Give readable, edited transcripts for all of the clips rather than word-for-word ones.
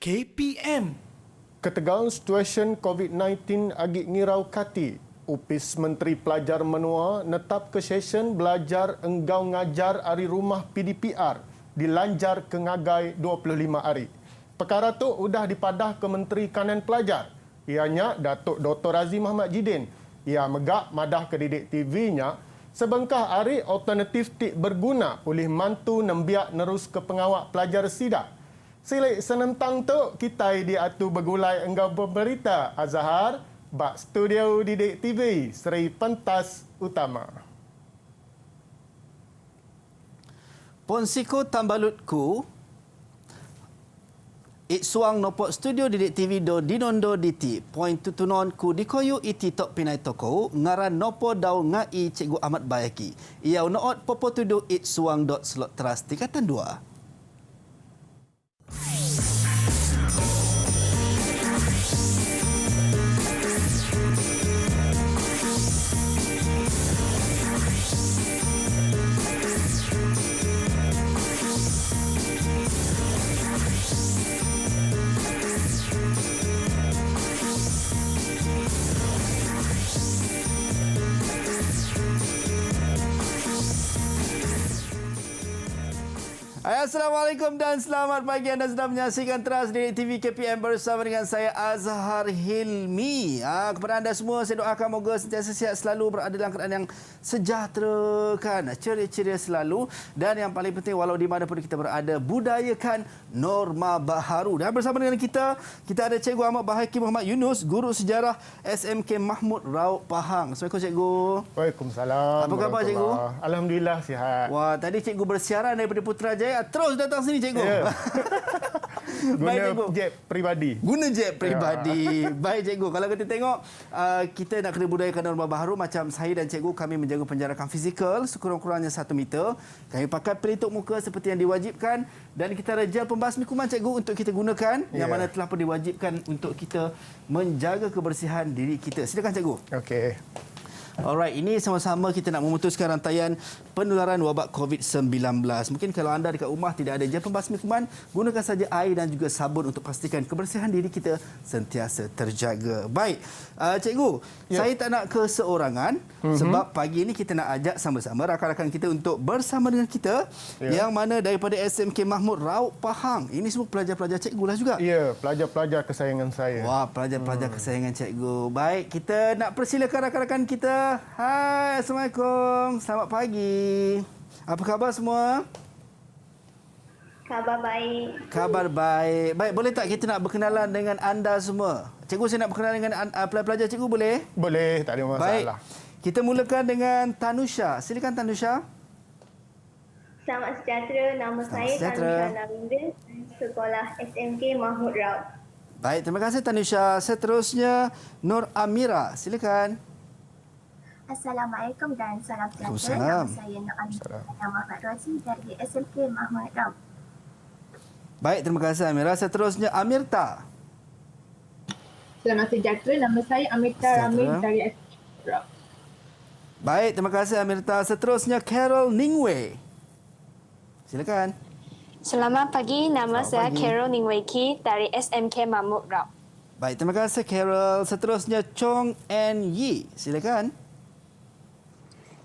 KPM. Ketegangan situasi COVID-19 agak ngirau kati. Upis Menteri Pelajar menua netap ke session belajar enggau ngajar ari rumah PDPR dilanjar ke ngagai 25 hari. Perkara tu sudah dipadah ke Menteri Kanan Pelajar. Ianya Datuk Dr. Azim Ahmad Jidin. Ia megak madah ke Didik TV-nya sebengkah hari alternatif tik berguna oleh mantu nembiak nerus ke pengawal pelajar SIDA. Silik senentang tu kita di atu bergulai enggau berberita Azhar bak studio Didik TV Seri Pentas Utama. Ponsiko tambalutku it suang nopok studio Didik TV do dinondo diti point tutunon ku dikoyu iti tok pinai toko ngaran nopo dau ngai Cikgu Ahmad Bayaki. Ia noot popo tudu it suang dot slot teras tingkatan 2. Assalamualaikum dan selamat pagi. Anda sedang menyaksikan Teras Didik TV KPM bersama dengan saya Azhar Hilmi. Kepada anda semua saya doakan moga sentiasa sihat selalu, berada dalam keadaan yang sejahtera, kan, ceria-ceria selalu, dan yang paling penting walau di mana pun kita berada, budayakan norma baharu. Dan bersama dengan kita ada Cikgu Ahmad Bahaki Muhammad Yunus, Guru Sejarah SMK Mahmud Raub Pahang. Assalamualaikum Cikgu. Waalaikumsalam. Apa khabar Cikgu? Alhamdulillah sihat. Wah, tadi Cikgu bersiaran daripada Putrajaya. Terus datang sini Cikgu. Yeah. Baik, Guna Cikgu. jet peribadi. Guna jet peribadi. Baik Cikgu, kalau kita tengok kita nak kena budayakan norma baharu. Macam saya dan Cikgu, kami menjaga penjarakan fizikal sekurang-kurangnya 1 meter. Kami pakai pelitup muka seperti yang diwajibkan. Dan kita ada gel pembasmi kuman Cikgu untuk kita gunakan, yang mana telah pun diwajibkan untuk kita menjaga kebersihan diri kita. Silakan Cikgu. Okey. Alright, ini sama-sama kita nak memutuskan rantaian penularan wabak COVID-19. Mungkin kalau anda dekat rumah tidak ada gel pembasmi kuman, gunakan saja air dan juga sabun untuk pastikan kebersihan diri kita sentiasa terjaga. Baik, Cikgu, saya tak nak keseorangan sebab pagi ini kita nak ajak sama-sama rakan-rakan kita untuk bersama dengan kita yang mana daripada SMK Mahmud Raub Pahang. Ini semua pelajar-pelajar Cikgu lah juga. Ya, pelajar-pelajar kesayangan saya. Wah, pelajar-pelajar kesayangan Cikgu. Baik, kita nak persilakan rakan-rakan kita. Hai, Assalamualaikum. Selamat pagi. Apa khabar semua? Khabar baik. Khabar baik. Baik, boleh tak kita nak berkenalan dengan anda semua? Cikgu, saya nak berkenalan dengan pelajar Cikgu, boleh? Boleh, tak ada masalah. Baik. Kita mulakan dengan Tanusha. Silakan Tanusha. Selamat sejahtera. Nama saya Tanusha Narinda, sekolah SMK Mahmud Raub. Baik, terima kasih Tanusha. Seterusnya Nur Amira. Silakan. Assalamualaikum dan salam sejahtera. Waalaikumsalam. Nama saya Nur Amira Muhammad Razi dari SMK Mahmud Raub. Baik, terima kasih Amira. Seterusnya Amirta. Selamat sejahtera. Nama saya Amirta Ramil dari SMK Raub. Baik, terima kasih Amirta. Seterusnya Carol Ningwei. Silakan. Selamat pagi, nama saya Carol Ningwei Ki dari SMK Mahmud Raub. Baik, terima kasih Carol. Seterusnya Chong En Yi. Silakan.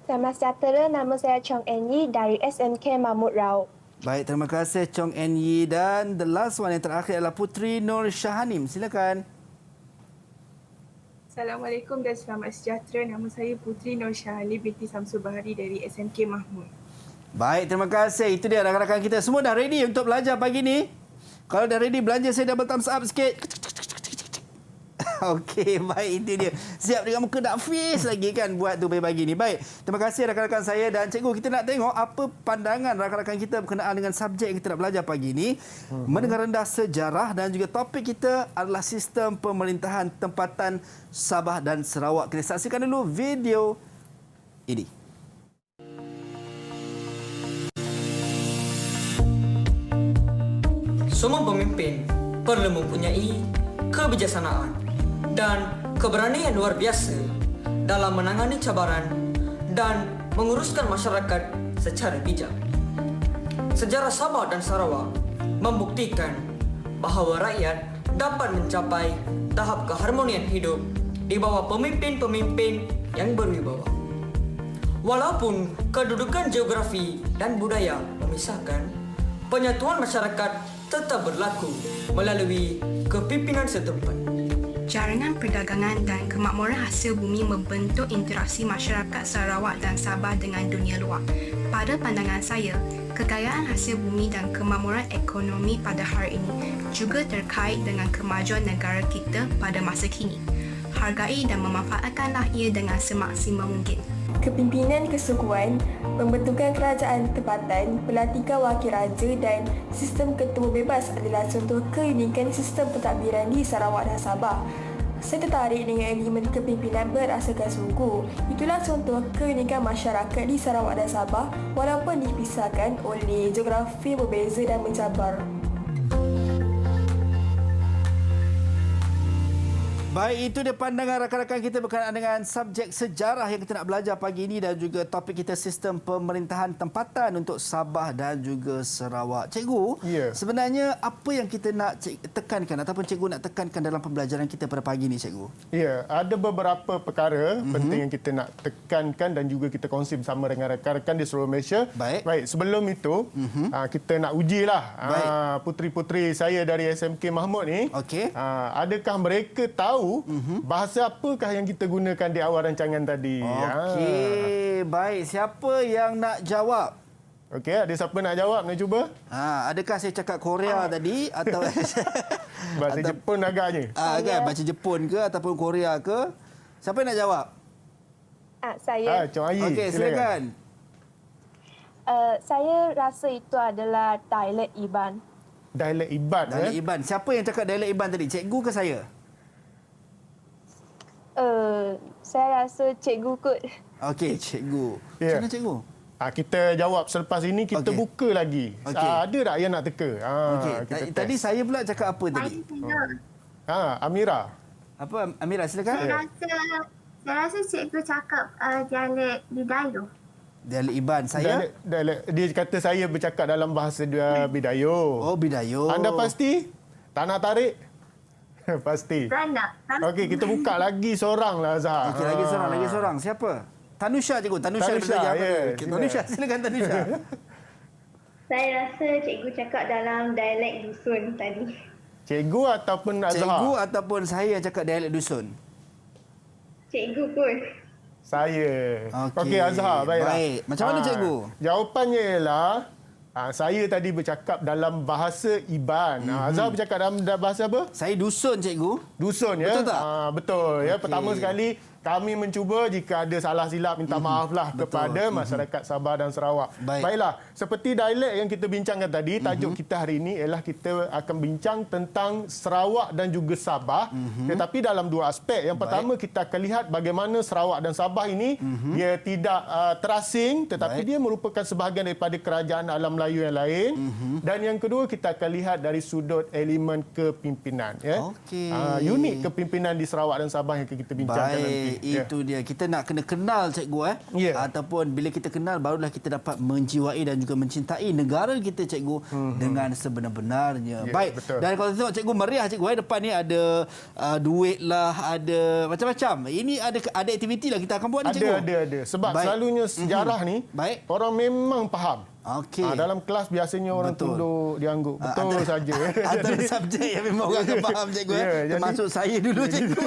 Selamat sejahtera, nama saya Chong En Yi dari SMK Mahmud Raub. Baik, terima kasih Chong En Yi. Dan the last one yang terakhir adalah Putri Nur Syahanim. Silakan. Assalamualaikum dan selamat sejahtera. Nama saya Putri Nur Syahali binti Samsul Bahari dari SMK Mahmud. Baik, terima kasih. Itu dia rakan-rakan kita. Semua dah ready untuk belajar pagi ni? Kalau dah ready, belanja saya double thumbs up sikit. Okey, baik, itu dia. Siap dengan muka nak face lagi kan buat tu pagi-pagi ni. Baik, terima kasih rakan-rakan saya dan Cikgu. Kita nak tengok apa pandangan rakan-rakan kita berkenaan dengan subjek yang kita nak belajar pagi ni. Mendengar rendah sejarah dan juga topik kita adalah sistem pemerintahan tempatan Sabah dan Sarawak. Kita saksikan dulu video ini. Semua pemimpin perlu mempunyai kebijaksanaan dan keberanian luar biasa dalam menangani cabaran dan menguruskan masyarakat secara bijak. Sejarah Sabah dan Sarawak membuktikan bahawa rakyat dapat mencapai tahap keharmonian hidup di bawah pemimpin-pemimpin yang berwibawa. Walaupun kedudukan geografi dan budaya memisahkan, penyatuan masyarakat tetap berlaku melalui kepimpinan setempat. Jaringan perdagangan dan kemakmuran hasil bumi membentuk interaksi masyarakat Sarawak dan Sabah dengan dunia luar. Pada pandangan saya, kekayaan hasil bumi dan kemakmuran ekonomi pada hari ini juga terkait dengan kemajuan negara kita pada masa kini. Hargai dan memanfaatkanlah ia dengan semaksimal mungkin. Kepimpinan kesukuan, pembentukan kerajaan tempatan, pelantikan wakil raja dan sistem ketua bebas adalah contoh keunikan sistem pentadbiran di Sarawak dan Sabah. Saya tertarik dengan elemen kepimpinan berasaskan suku. Itulah contoh keunikan masyarakat di Sarawak dan Sabah walaupun dipisahkan oleh geografi berbeza dan mencabar. Baik, itu dia pandangan rakan-rakan kita berkenaan dengan subjek sejarah yang kita nak belajar pagi ini dan juga topik kita sistem pemerintahan tempatan untuk Sabah dan juga Sarawak. Cikgu, sebenarnya apa yang kita nak tekankan ataupun cikgu nak tekankan dalam pembelajaran kita pada pagi ini, cikgu? Ya, ada beberapa perkara penting yang kita nak tekankan dan juga kita kongsi bersama dengan rakan-rakan di seluruh Malaysia. Baik, sebelum itu kita nak ujilah puteri-puteri saya dari SMK Mahmud ni. Adakah mereka tahu bahasa apakah yang kita gunakan di awal rancangan tadi? Okey, baik. Siapa yang nak jawab? Okey, ada siapa nak jawab? Nak cuba? Adakah saya cakap Korea tadi atau bahasa Jepun agaknya? Kan bahasa Jepun ke ataupun Korea ke? Siapa yang nak jawab? Saya. Cik Ayi, Okey, silakan. Saya rasa itu adalah dialek Iban. Dialek Iban. Dialek Iban. Siapa yang cakap dialek Iban tadi? Cikgu ke saya? Saya rasa cikgu kot. Okey, cikgu. Ya. Macam mana cikgu? Kita jawab selepas ini, kita buka lagi. Ada tak yang nak teka? Tadi saya pula cakap apa tadi? Amira. Apa Amira, silakan. Saya rasa cikgu cakap dialek Bidayu. Dialek Iban. Saya? Dia kata saya bercakap dalam bahasa Bidayu. Oh, Bidayu. Anda pasti? Tak nak tarik? Pasti. Tak nak. Okey, kita buka lagi seorang lah, Azhar. Okey, lagi seorang. Siapa? Tanusha, cikgu. Tanusha, Tanusha, silakan Tanusha. Saya rasa cikgu cakap dalam dialek dusun tadi. Cikgu ataupun Azhar? Cikgu ataupun saya cakap dialek dusun? Cikgu pun. Saya. Okey, Azhar. Baiklah. Baik. Macam mana cikgu? Jawapannya ialah saya tadi bercakap dalam bahasa Iban. Azhar bercakap dalam bahasa apa? Saya dusun, cikgu. Dusun, ya? Betul tak? Betul. Ya. Pertama sekali, kami mencuba jika ada salah silap minta maaflah kepada masyarakat Sabah dan Sarawak. Baiklah, seperti dialek yang kita bincangkan tadi, tajuk kita hari ini ialah kita akan bincang tentang Sarawak dan juga Sabah. Tetapi dalam dua aspek. Yang pertama, kita akan lihat bagaimana Sarawak dan Sabah ini dia tidak terasing, tetapi dia merupakan sebahagian daripada kerajaan alam Melayu yang lain. Dan yang kedua, kita akan lihat dari sudut elemen kepimpinan. Ya? Unik kepimpinan di Sarawak dan Sabah yang kita bincangkan nanti. Itu dia. Kita nak kena kenal, cikgu. Ataupun bila kita kenal, barulah kita dapat menjiwai dan juga mencintai negara kita, cikgu, dengan sebenar-benarnya. Baik. Betul. Dan kalau tengok cikgu meriah, cikgu. Depan ni ada duit lah, ada macam-macam. Ini ada aktiviti lah kita akan buat ni, cikgu. Ada. Sebab selalunya sejarah ni, orang memang faham. Dalam kelas biasanya orang tunduk, diangguk. Betul saja. Antara subjek yang memang orang akan faham, cikgu. Termasuk saya dulu, cikgu.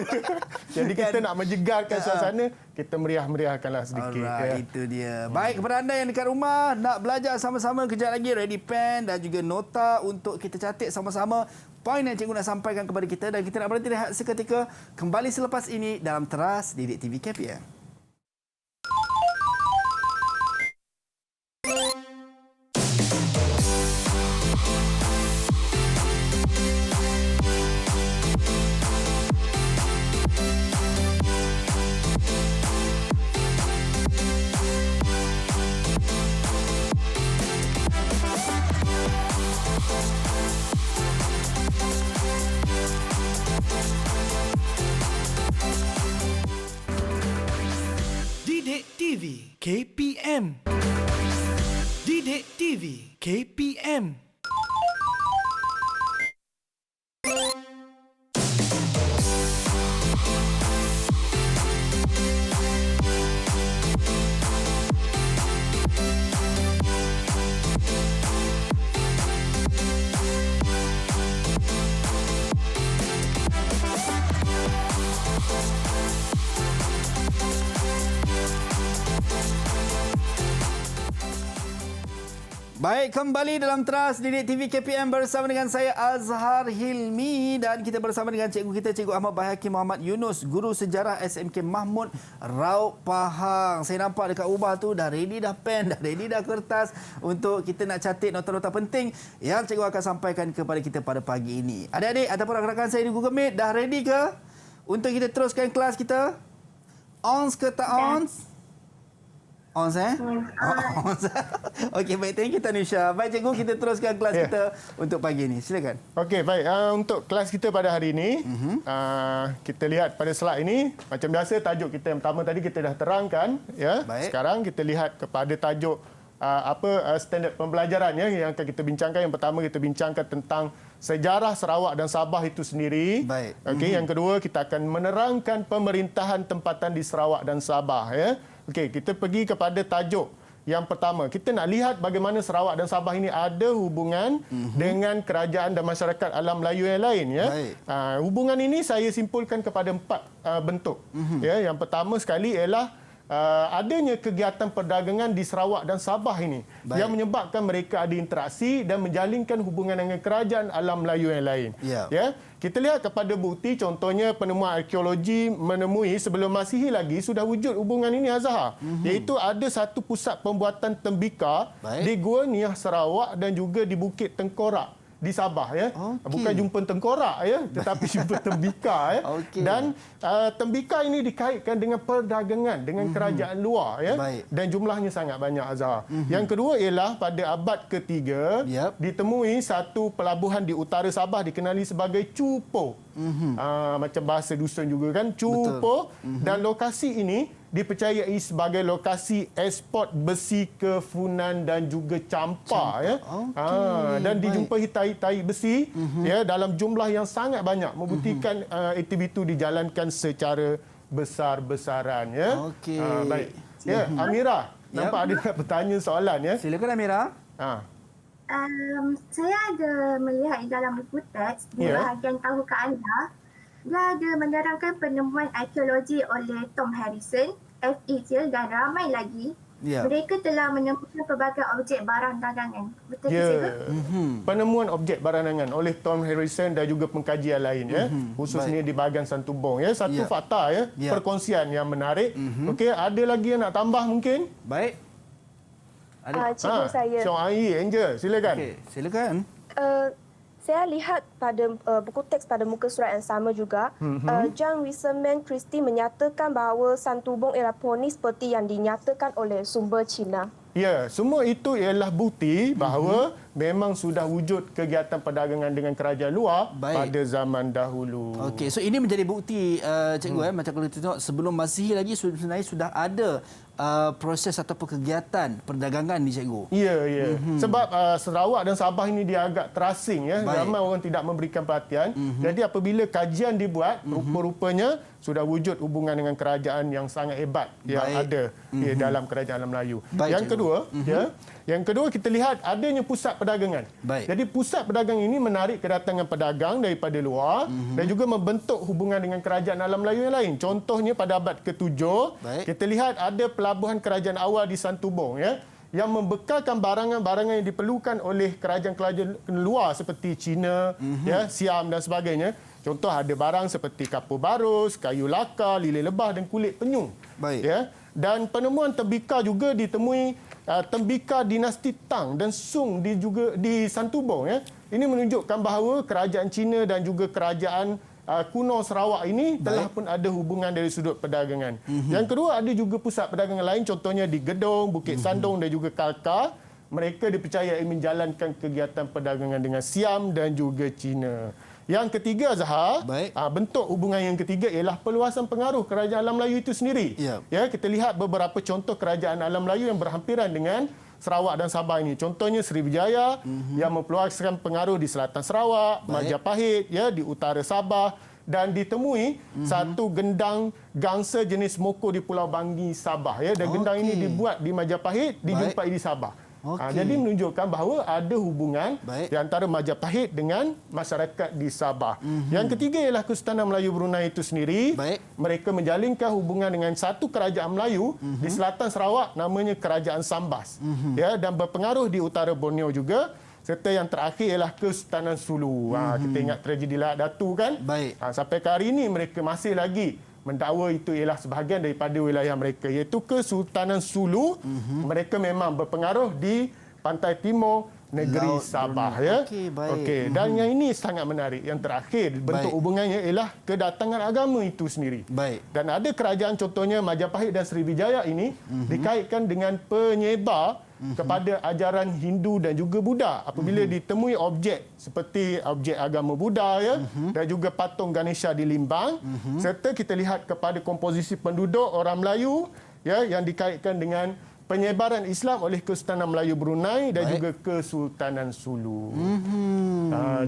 Jadi kita nak menjegarkan suasana, kita meriah-meriahkanlah sedikit. Itu dia. Baik, kepada anda yang dekat rumah, nak belajar sama-sama, kejap lagi ready pen dan juga nota untuk kita catat sama-sama poin yang cikgu nak sampaikan kepada kita. Dan kita nak berhenti rehat seketika, kembali selepas ini dalam Teras Didik TV KPM. Didik TV KPM. Didik TV KPM. Baik, kembali dalam Teras Didik TV KPM bersama dengan saya Azhar Hilmi dan kita bersama dengan cikgu kita, Cikgu Ahmad Baihaqi Muhammad Yunus, Guru Sejarah SMK Mahmud Raub Pahang. Saya nampak dekat rumah tu dah ready dah pen, dah ready dah kertas untuk kita nak catat nota-nota penting yang cikgu akan sampaikan kepada kita pada pagi ini. Adik-adik ataupun rakan-rakan saya di Google Meet dah ready ke untuk kita teruskan kelas kita? Ons ke tak ons? Ons Ons. Okey, baik. Thank you Tanisha. Baik cikgu, kita teruskan kelas kita untuk pagi ini. Silakan. Okey, baik. Untuk kelas kita pada hari ini, kita lihat pada slide ini, macam biasa tajuk kita yang pertama tadi kita dah terangkan. Ya. Baik. Sekarang kita lihat kepada tajuk standard pembelajaran yang akan kita bincangkan. Yang pertama kita bincangkan tentang sejarah Sarawak dan Sabah itu sendiri. Baik. Okey, yang kedua kita akan menerangkan pemerintahan tempatan di Sarawak dan Sabah. Ya. Okey, kita pergi kepada tajuk yang pertama. Kita nak lihat bagaimana Sarawak dan Sabah ini ada hubungan dengan kerajaan dan masyarakat alam Melayu yang lain. Ya. Hubungan ini saya simpulkan kepada 4 bentuk. Ya, yang pertama sekali ialah adanya kegiatan perdagangan di Sarawak dan Sabah ini. Baik. Yang menyebabkan mereka ada interaksi dan menjalinkan hubungan dengan kerajaan alam Melayu yang lain. Ya. Kita lihat kepada bukti, contohnya penemuan arkeologi menemui sebelum Masihi lagi sudah wujud hubungan ini, Azhar. Iaitu ada satu pusat pembuatan tembika di Gua Niah Sarawak dan juga di Bukit Tengkorak di Sabah. Ya. Bukan jumpa tengkorak, ya, tetapi jumpa tembika. Ya. Dan tembika ini dikaitkan dengan perdagangan dengan kerajaan luar. Ya. Dan jumlahnya sangat banyak, Azhar. Yang kedua ialah pada abad ketiga ditemui satu pelabuhan di utara Sabah dikenali sebagai Cupo. Macam bahasa dusun juga kan, Cupo. Dan lokasi ini dipercayai sebagai lokasi ekspor besi ke Funan dan juga Champa. Ya. Dan dijumpai tai besi ya, dalam jumlah yang sangat banyak, membuktikan aktiviti itu dijalankan secara besar-besaran. Ya. Baik. Ya, Amira, nampak ada nak bertanya soalan. Ya. Silakan Amira. Saya ada melihat di dalam buku teks di bahagian tahukah anda, dia ada menerangkan penemuan arkeologi oleh Tom Harrison, F.E. Thiel dan ramai lagi. Mereka telah menemukan pelbagai objek barang dagangan. Betul ke? Penemuan objek barang dagangan oleh Tom Harrison dan juga pengkajian lain, ya, khususnya di bahagian Santubong. Ya, satu fakta, ya, perkongsian yang menarik. Okey, ada lagi yang nak tambah mungkin? Baik. Cikgu saya. Syong Ai, Angel, silakan. Okey, silakan. Saya lihat pada buku teks pada muka surat yang sama juga, John Wiseman Christie menyatakan bahawa Santubong ialah ponis seperti yang dinyatakan oleh sumber Cina. Ya, semua itu ialah bukti bahawa memang sudah wujud kegiatan perdagangan dengan kerajaan luar pada zaman dahulu. Okey, so ini menjadi bukti, cikgu, macam kalau kita tengok sebelum Masihi lagi sebenarnya sudah ada proses ataupun kegiatan perdagangan ni, cikgu. Ya. Sebab Sarawak dan Sabah ini dia agak terasing, ya. Ramai orang tidak memberikan perhatian. Jadi apabila kajian dibuat, rupa-rupanya sudah wujud hubungan dengan kerajaan yang sangat hebat yang ada di dalam kerajaan alam Melayu. Yang kedua kita lihat adanya pusat perdagangan. Jadi pusat perdagangan ini menarik kedatangan pedagang daripada luar dan juga membentuk hubungan dengan kerajaan alam Melayu yang lain. Contohnya pada abad ke-7 kita lihat ada pelabuhan kerajaan awal di Santubong, ya, yang membekalkan barangan-barangan yang diperlukan oleh kerajaan-kerajaan luar seperti China, ya, Siam dan sebagainya. Contoh ada barang seperti kapur barus, kayu lakar, lilin lebah dan kulit penyu. Ya. Dan penemuan tembika juga ditemui tembika dinasti Tang dan Sung juga di Santubong. Ya. Ini menunjukkan bahawa kerajaan Cina dan juga kerajaan kuno Sarawak ini telah pun ada hubungan dari sudut perdagangan. Yang kedua ada juga pusat perdagangan lain, contohnya di Gedong, Bukit Sandong dan juga Kalka. Mereka dipercayai menjalankan kegiatan perdagangan dengan Siam dan juga Cina. Yang ketiga, Zahar, bentuk hubungan yang ketiga ialah perluasan pengaruh kerajaan alam Melayu itu sendiri. Ya, kita lihat beberapa contoh kerajaan alam Melayu yang berhampiran dengan Sarawak dan Sabah ini. Contohnya Sriwijaya yang memperluaskan pengaruh di selatan Sarawak, Majapahit, ya, di utara Sabah, dan ditemui satu gendang gangsa jenis moko di Pulau Bangi, Sabah. Ya, dan gendang ini dibuat di Majapahit, dijumpai di Sabah. Jadi menunjukkan bahawa ada hubungan di antara Majapahit dengan masyarakat di Sabah. Yang ketiga ialah Kesultanan Melayu Brunei itu sendiri. Mereka menjalinkan hubungan dengan satu kerajaan Melayu di selatan Sarawak namanya Kerajaan Sambas. Dan berpengaruh di utara Borneo juga. Serta yang terakhir ialah Kesultanan Sulu. Kita ingat tragedi Lahat Datu kan? Sampai ke hari ini mereka masih lagi mendakwa itu ialah sebahagian daripada wilayah mereka, iaitu Kesultanan Sulu. Mereka memang berpengaruh di pantai timur negeri Sabah. Dan yang ini sangat menarik. Yang terakhir, bentuk hubungannya ialah kedatangan agama itu sendiri. Dan ada kerajaan contohnya Majapahit dan Sriwijaya ini dikaitkan dengan penyebar kepada ajaran Hindu dan juga Buddha. Apabila ditemui objek seperti objek agama Buddha dan juga patung Ganesha di Limbang, serta kita lihat kepada komposisi penduduk orang Melayu yang dikaitkan dengan penyebaran Islam oleh Kesultanan Melayu Brunei dan juga Kesultanan Sulu.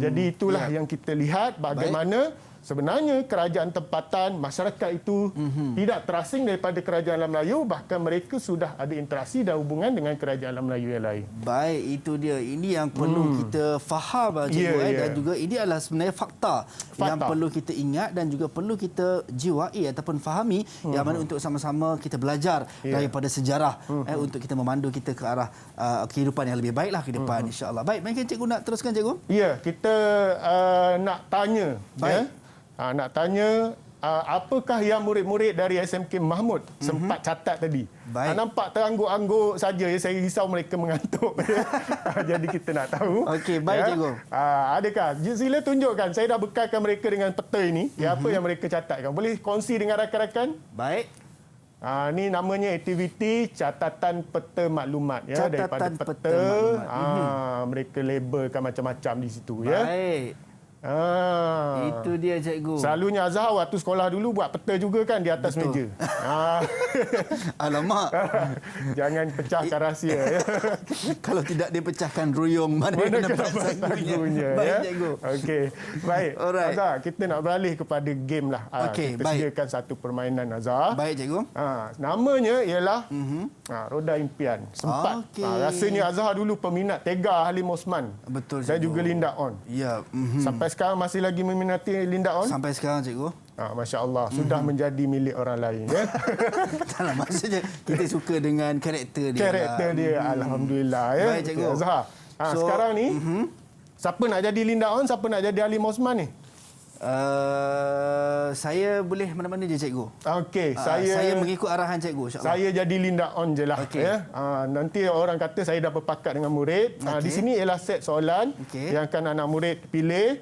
Jadi itulah yang kita lihat bagaimana sebenarnya kerajaan tempatan masyarakat itu tidak terasing daripada kerajaan alam Melayu, bahkan mereka sudah ada interaksi dan hubungan dengan kerajaan alam Melayu yang lain. Baik, itu dia. Ini yang perlu kita faham cikgu dan juga ini adalah sebenarnya fakta yang perlu kita ingat dan juga perlu kita jiwai ataupun fahami yang mana untuk sama-sama kita belajar daripada sejarah untuk kita memandu kita ke arah kehidupan yang lebih baiklah ke depan insya-Allah. Baik, mungkin cikgu nak teruskan cikgu? Ya, kita nak tanya nak tanya apakah yang murid-murid dari SMK Mahmud sempat catat tadi. Nampak terangguk-angguk saja, saya risau mereka mengantuk. Jadi kita nak tahu. Okey, baik cikgu. Adakah? Sila tunjukkan, saya dah bekalkan mereka dengan peta ini. Apa yang mereka catatkan. Boleh kongsi dengan rakan-rakan? Baik. Ini namanya aktiviti catatan peta maklumat. Daripada peta. Mereka labelkan macam-macam di situ. Baik. Itu dia cikgu. Selalunya Azhar waktu sekolah dulu buat peta juga kan di atas meja. Alamak. Jangan pecahkan rahsia. Kalau tidak dipecahkan ruyung mana dapat sanggunya. Baik cikgu. Okey. Baik. Azhar, kita nak beralih kepada game lah. Okey, kita sediakan satu permainan Azhar. Baik cikgu. Namanya ialah Roda Impian. Sempat. Rasanya Azhar dulu peminat Tega Halim Osman. Betul cikgu. Dan juga Linda On. Ya. Sampai sekarang masih lagi meminati Linda On? Sampai sekarang cikgu. Masya Allah, sudah menjadi milik orang lain. Taklah, maksudnya kita suka dengan karakter dia. Karakter dia, Alhamdulillah. Baik cikgu. Azhar, sekarang ni, siapa nak jadi Linda On, siapa nak jadi Halim Osman ni? Saya boleh mana-mana je cikgu. Okey, saya mengikut arahan cikgu insya-Allah. Saya jadi Linda On je lah. Nanti orang kata saya dah berpakat dengan murid. Di sini ialah set soalan yang akan anak murid pilih.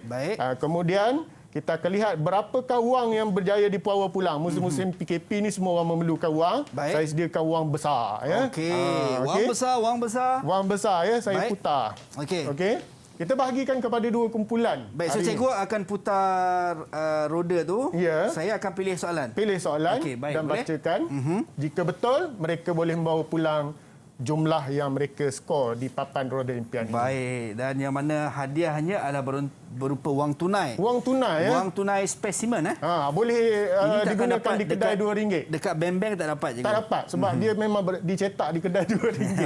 Kemudian kita akan lihat berapakah wang yang berjaya dipuawa pulang. Musim-musim PKP ni semua orang memerlukan wang. Saya sediakan wang besar. Wang besar. Wang besar saya putar. Okey. Kita bahagikan kepada dua kumpulan. Baik, so cikgu akan putar roda tu. Saya akan pilih soalan. Pilih soalan dan bacakan. Jika betul, mereka boleh membawa pulang jumlah yang mereka skor di papan Roda Impian ini. Baik, dan yang mana hadiahnya adalah berupa wang tunai. Wang tunai Wang tunai spesimen boleh digunakan di kedai RM2. Dekat bank-bank tak dapat cikgu. Tak dapat sebab dia memang dicetak di kedai RM2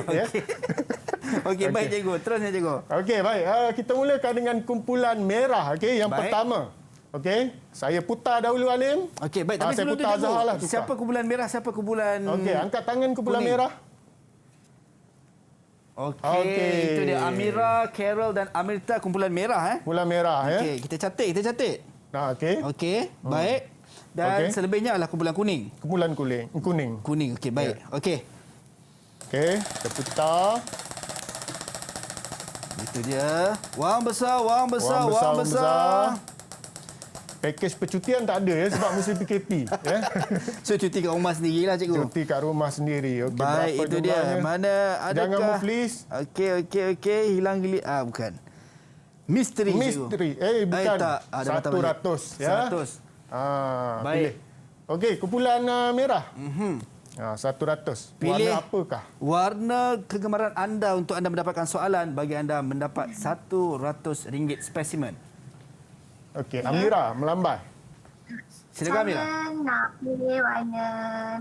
Okey, baik cikgu. Terusnya cikgu. Okey, baik. Kita mulakan dengan kumpulan merah. Yang pertama. Okey, saya putar dahulu Halim. Okey, baik. Tapi saya sebelum putar tu cikgu, Azhar lah. siapa kumpulan merah, siapa kumpulan Okey, angkat tangan kumpulan merah. Okey, itu dia Amira, Carol dan Amirta kumpulan merah Kumpulan merah Okey, kita catat. Okey, baik. Dan selebihnya adalah kumpulan kuning. Kumpulan kuning. Okey, baik. Okey, kita putar. Itu dia. Wang besar. Pakej percutian tak ada sebab musim PKP. So cuti kat rumah sendirilah cikgu. Cuti kat rumah sendiri. Okey, baik, itu dia. Mana adakah? Jangan move please. Okey. Hilang gili. Bukan. Misteri. Bukan. Tak. 100 ya. 100. Baik. Okey, kumpulan merah. 100. Pilih warna apakah? Warna kegemaran anda untuk anda mendapatkan soalan bagi anda mendapat RM100 spesimen. Okey, Amira melambai. Silakan Amira. Saya nak pilih warna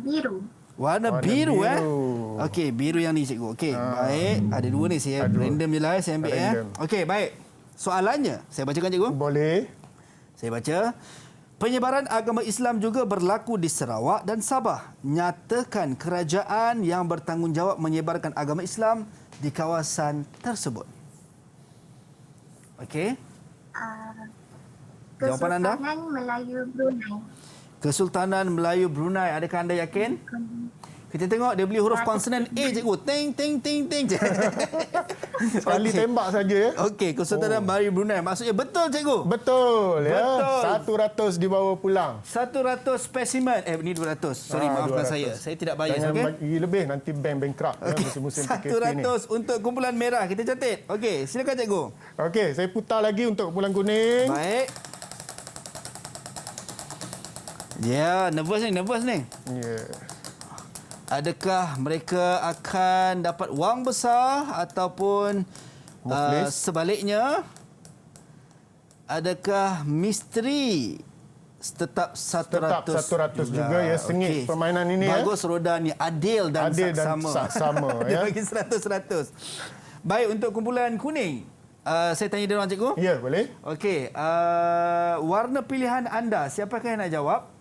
biru. Warna biru. Okey, biru yang ni cikgu. Okey, baik. Ada dua ni saya random je lah saya ambil Okey, baik. Soalannya, saya bacakan cikgu. Boleh. Saya baca. Penyebaran agama Islam juga berlaku di Sarawak dan Sabah. Nyatakan kerajaan yang bertanggungjawab menyebarkan agama Islam di kawasan tersebut. Okey. Jawapan anda? Kesultanan Melayu Brunei. Kesultanan Melayu Brunei. Adakah anda yakin? Kita tengok dia beli huruf konsonan A, cikgu. Ting, ting, ting, ting. Sekali tembak saja ya. Okey, Kesultanan Melayu Brunei. Maksudnya betul, cikgu? Betul ya. Betul. 100 dibawa pulang. 100 spesimen. Ini 200. Sorry, maafkan 200. saya. Saya tidak bias. Jangan Okey. bagi lebih, nanti bank bankrupt musim-musim PKP ni. 100 untuk kumpulan merah. Kita catat. Okey, silakan cikgu. Okey, saya putar lagi untuk kumpulan kuning. Baik. Ya, nervous ni. Ya. Adakah mereka akan dapat wang besar ataupun sebaliknya? Adakah misteri tetap 100 juga ya, sengit permainan ini ya. Bagus roda ni adil dan saksama Dia ya. bagi 100. Baik, untuk kumpulan kuning. Saya tanya dia orang, cikgu. Ya, boleh. Okey, warna pilihan anda, siapakah yang nak jawab?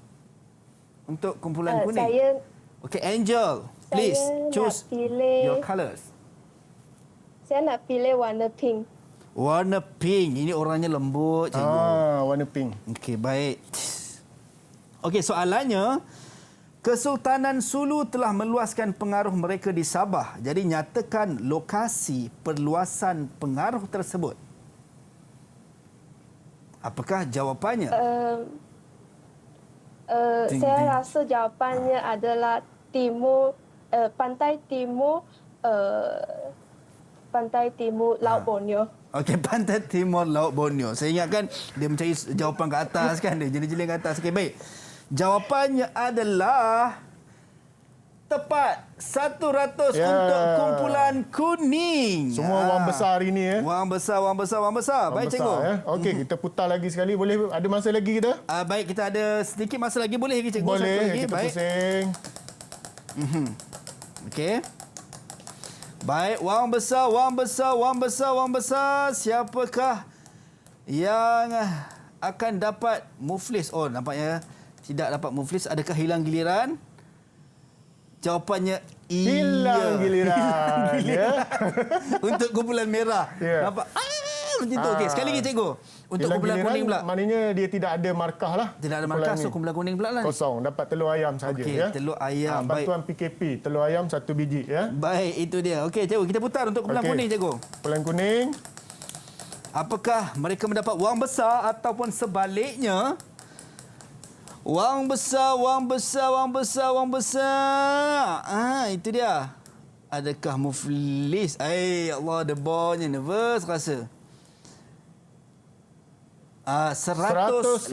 Untuk kumpulan kuning. Okey, Angel, please choose your colours. Saya nak pilih warna pink. Warna pink. Ini orangnya lembut, cikgu. Warna pink. Okey, baik. Okey, soalannya, Kesultanan Sulu telah meluaskan pengaruh mereka di Sabah. Jadi nyatakan lokasi perluasan pengaruh tersebut. Apakah jawapannya? Saya rasa jawapannya adalah pantai timur Laut Borneo. Okey, pantai timur Laut Borneo. Saya ingatkan dia mencari jawapan ke atas kan, dia jeling-jeling ke atas. Okey, baik. Jawapannya adalah tepat. 100 untuk kumpulan kuning. Semua wang besar hari ni ya. Wang besar. Baik, cikgu. Ya. Okey, kita putar lagi sekali. Boleh ada masa lagi kita? Baik, kita ada sedikit masa lagi. Boleh lagi, cikgu? Boleh, satu lagi. kita Baik. pusing. Okey. Baik, wang besar. Siapakah yang akan dapat muflis? Oh, nampaknya tidak dapat muflis. Adakah hilang giliran? Jawapannya hilang giliran. Ya. Untuk kumpulan merah. Ya. Nampak? Macam tu. Okey, sekali lagi, cikgu. Untuk hilang kumpulan giliran, kuning pula. Maknanya dia tidak ada markah lah. Tidak ada markah, so kumpulan kuning pula lah. Kosong. Dapat telur ayam saja. Okey, ya. telur ayam. Bantuan PKP. Telur ayam 1 biji. Ya. Baik, itu dia. Okey, cikgu. Kita putar untuk kumpulan kuning, cikgu. Kumpulan kuning. Apakah mereka mendapat wang besar ataupun sebaliknya? Wang besar. Itu dia. Adakah muflis? Allah, the bawnya nervous rasa. 180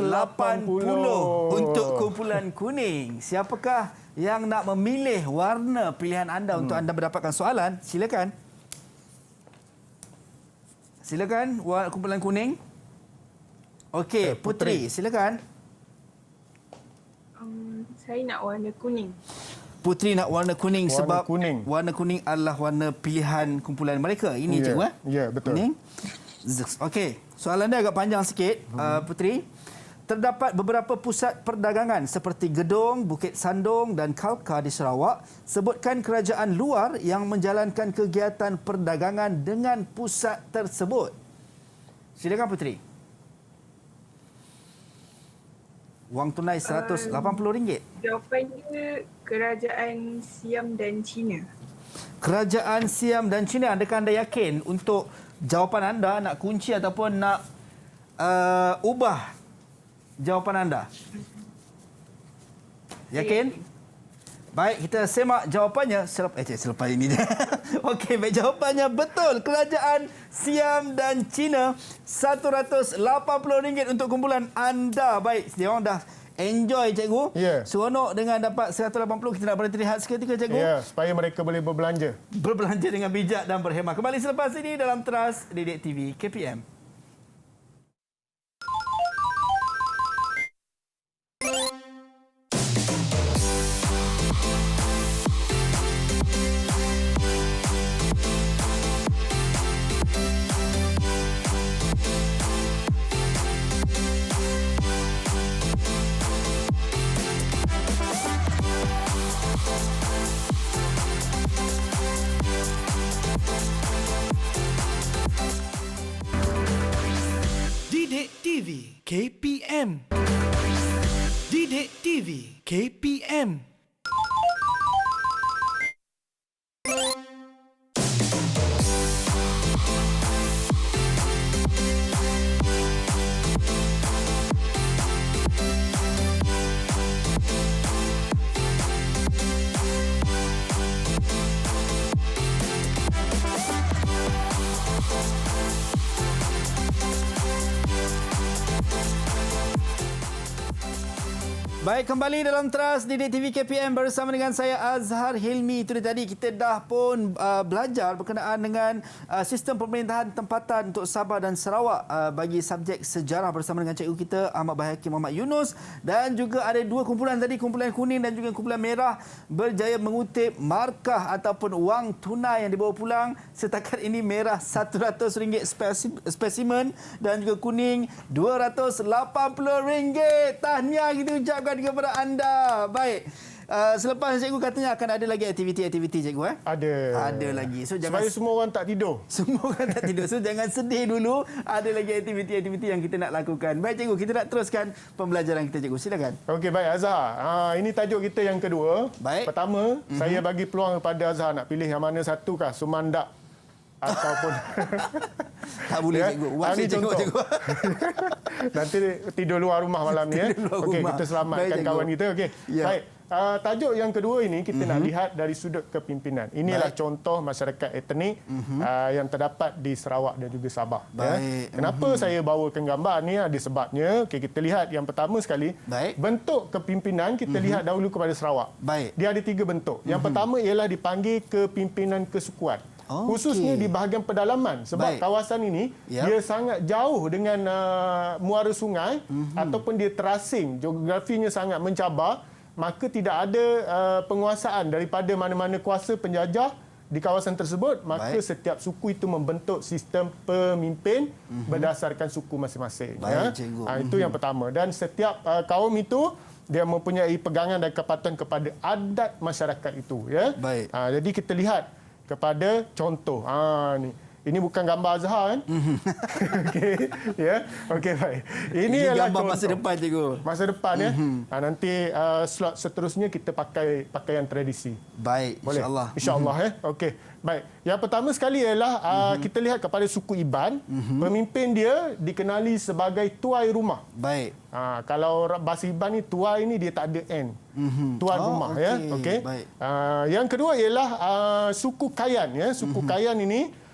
untuk kumpulan kuning. Siapakah yang nak memilih warna pilihan anda untuk anda mendapatkan soalan? Silakan. Kumpulan kuning. Okey, Putri, silakan. Saya nak warna kuning. Putri nak warna kuning sebab kuning. Warna kuning adalah warna pilihan kumpulan mereka. Ini cikgu. Ya, betul. Kuning. Okey, soalan dia agak panjang sikit, Putri. Terdapat beberapa pusat perdagangan seperti Gedong, Bukit Sandung dan Kalka di Sarawak. Sebutkan kerajaan luar yang menjalankan kegiatan perdagangan dengan pusat tersebut. Silakan, Putri. Wang tunai RM180. Jawapannya kerajaan Siam dan China. Kerajaan Siam dan China. Adakah anda yakin untuk jawapan anda nak kunci ataupun nak ubah jawapan anda? Yakin? Baik, kita semak jawapannya selepas ini. Okey, baik, jawapannya betul. Kerajaan Siam dan China. RM180 untuk kumpulan anda. Baik, dia orang dah enjoy, cikgu. Ya. Seronok dengan dapat 180. Kita nak berhenti rehat seketika, cikgu. Ya, supaya mereka boleh berbelanja. Berbelanja dengan bijak dan berhemah. Kembali selepas ini dalam Teras Didik TV KPM. KPM. Didik TV KPM. Baik, kembali dalam Teras Didik TV KPM bersama dengan saya Azhar Hilmi. Itu dia tadi kita dah pun belajar berkenaan dengan sistem pemerintahan tempatan untuk Sabah dan Sarawak bagi subjek sejarah bersama dengan cikgu kita Ahmad Bahakim Muhammad Yunus, dan juga ada dua kumpulan tadi, kumpulan kuning dan juga kumpulan merah berjaya mengutip markah ataupun wang tunai yang dibawa pulang. Setakat ini merah RM100 spesimen dan juga kuning RM280. Tahniah kita ucapkan kepada anda. Baik. Selepas cikgu katanya akan ada lagi aktiviti-aktiviti cikgu Ada lagi. So jangan supaya semua orang tak tidur. Semua orang tak tidur. So jangan sedih dulu. Ada lagi aktiviti-aktiviti yang kita nak lakukan. Baik cikgu, kita nak teruskan pembelajaran kita cikgu. Silakan. Okey, baik Azhar. Ini tajuk kita yang kedua. Baik. Pertama, saya bagi peluang kepada Azhar nak pilih yang mana satu kah? Sumandak ataupun tak boleh cikgu. Ini contoh. Nanti tidur luar rumah malam ni. Okey, kita selamatkan kawan kita. Okey. Ya. Baik. Tajuk yang kedua ini kita nak lihat dari sudut kepimpinan. Inilah contoh masyarakat etnik yang terdapat di Sarawak dan juga Sabah. Baik. Kenapa saya bawakan gambar ni? Ada sebabnya. Okey, kita lihat yang pertama sekali. Bentuk kepimpinan kita lihat dahulu kepada Sarawak. Baik. Dia ada 3 bentuk. Yang pertama ialah dipanggil kepimpinan kesukuan. Khususnya di bahagian pedalaman, sebab kawasan ini dia sangat jauh dengan muara sungai ataupun dia terasing, geografinya sangat mencabar, maka tidak ada penguasaan daripada mana-mana kuasa penjajah di kawasan tersebut, maka setiap suku itu membentuk sistem pemimpin berdasarkan suku masing-masing. Itu yang pertama, dan setiap kaum itu dia mempunyai pegangan dan kepatuhan kepada adat masyarakat itu. Jadi kita lihat kepada contoh. Ni. Ini bukan gambar Azhar kan? Okey, Okey, baik. Ini adalah gambar contoh. masa depan cikgu. Masa depan nanti slot seterusnya kita pakai pakaian tradisi. Baik, insya-Allah. Insya-Allah Okey. Baik. Yang pertama sekali ialah kita lihat kepada suku Iban. Pemimpin dia dikenali sebagai tuai rumah. Baik. Kalau bahasa Iban ni tuai ni dia tak ada N. Tuan rumah Okey. Yang kedua ialah suku Kayan Suku Kayan ini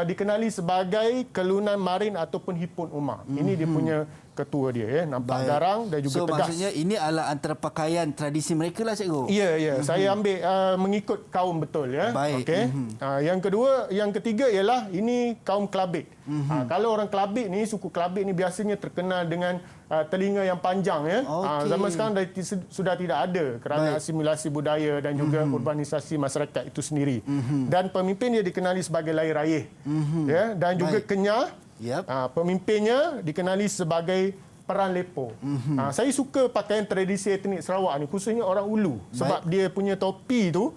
dikenali sebagai Kelunan Marin ataupun Hipun Umar. Ini dia punya ketua dia nampak garang dan juga tegas. Maksudnya ini adalah antara pakaian tradisi mereka lah cikgu. Ya. Saya ambil mengikut kaum betul Baik. Okey. Yang ketiga ialah ini kaum Kelabit. Kalau orang Kelabit ni, suku Kelabit ni biasanya terkenal dengan telinga yang panjang Zaman sekarang sudah tidak ada kerana asimilasi budaya dan juga urbanisasi masyarakat itu sendiri. Dan pemimpin dia dikenali sebagai Lai Rayih. Dan juga Kenyah. Pemimpinnya dikenali sebagai Peran Lepo. Saya suka pakaian tradisi etnik Sarawak ni, khususnya orang Ulu, sebab dia punya topi tu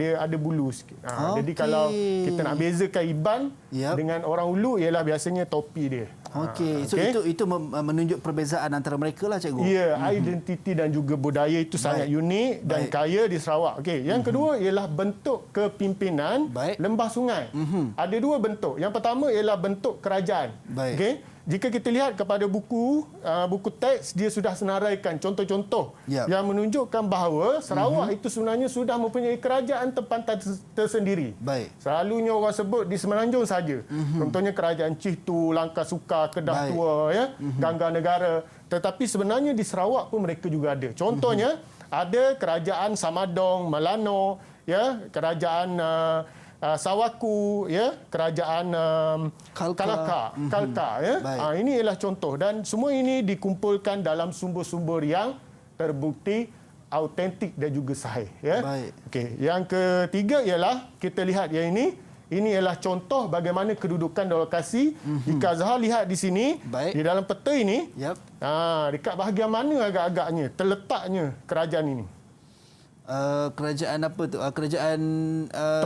dia ada bulu sikit. Jadi kalau kita nak bezakan Iban dengan orang Ulu ialah biasanya topi dia. Okey. So itu menunjuk perbezaan antara mereka lah cikgu. Ya, identiti dan juga budaya itu sangat unik dan kaya di Sarawak. Okey, yang kedua ialah bentuk kepimpinan lembah sungai. Ada 2 bentuk. Yang pertama ialah bentuk kerajaan. Okey. Jika kita lihat kepada buku teks, dia sudah senaraikan contoh-contoh yang menunjukkan bahawa Sarawak itu sebenarnya sudah mempunyai kerajaan tempatan tersendiri. Selalunya orang sebut di Semenanjung saja. Contohnya kerajaan Cihtu, Langkah Sukar, Kedah Tua, Ganggar Negara. Tetapi sebenarnya di Sarawak pun mereka juga ada. Contohnya ada kerajaan Samadong, Melano, kerajaan Sawaku, kerajaan Kalka, ini ialah contoh, dan semua ini dikumpulkan dalam sumber-sumber yang terbukti autentik dan juga sahih. Okey, yang ketiga ialah kita lihat yang ini ialah contoh bagaimana kedudukan dan lokasi. Jika Azhar lihat di sini, di dalam peta ini, dekat bahagian mana agak-agaknya terletaknya kerajaan ini? Kerajaan apa tu? Kerajaan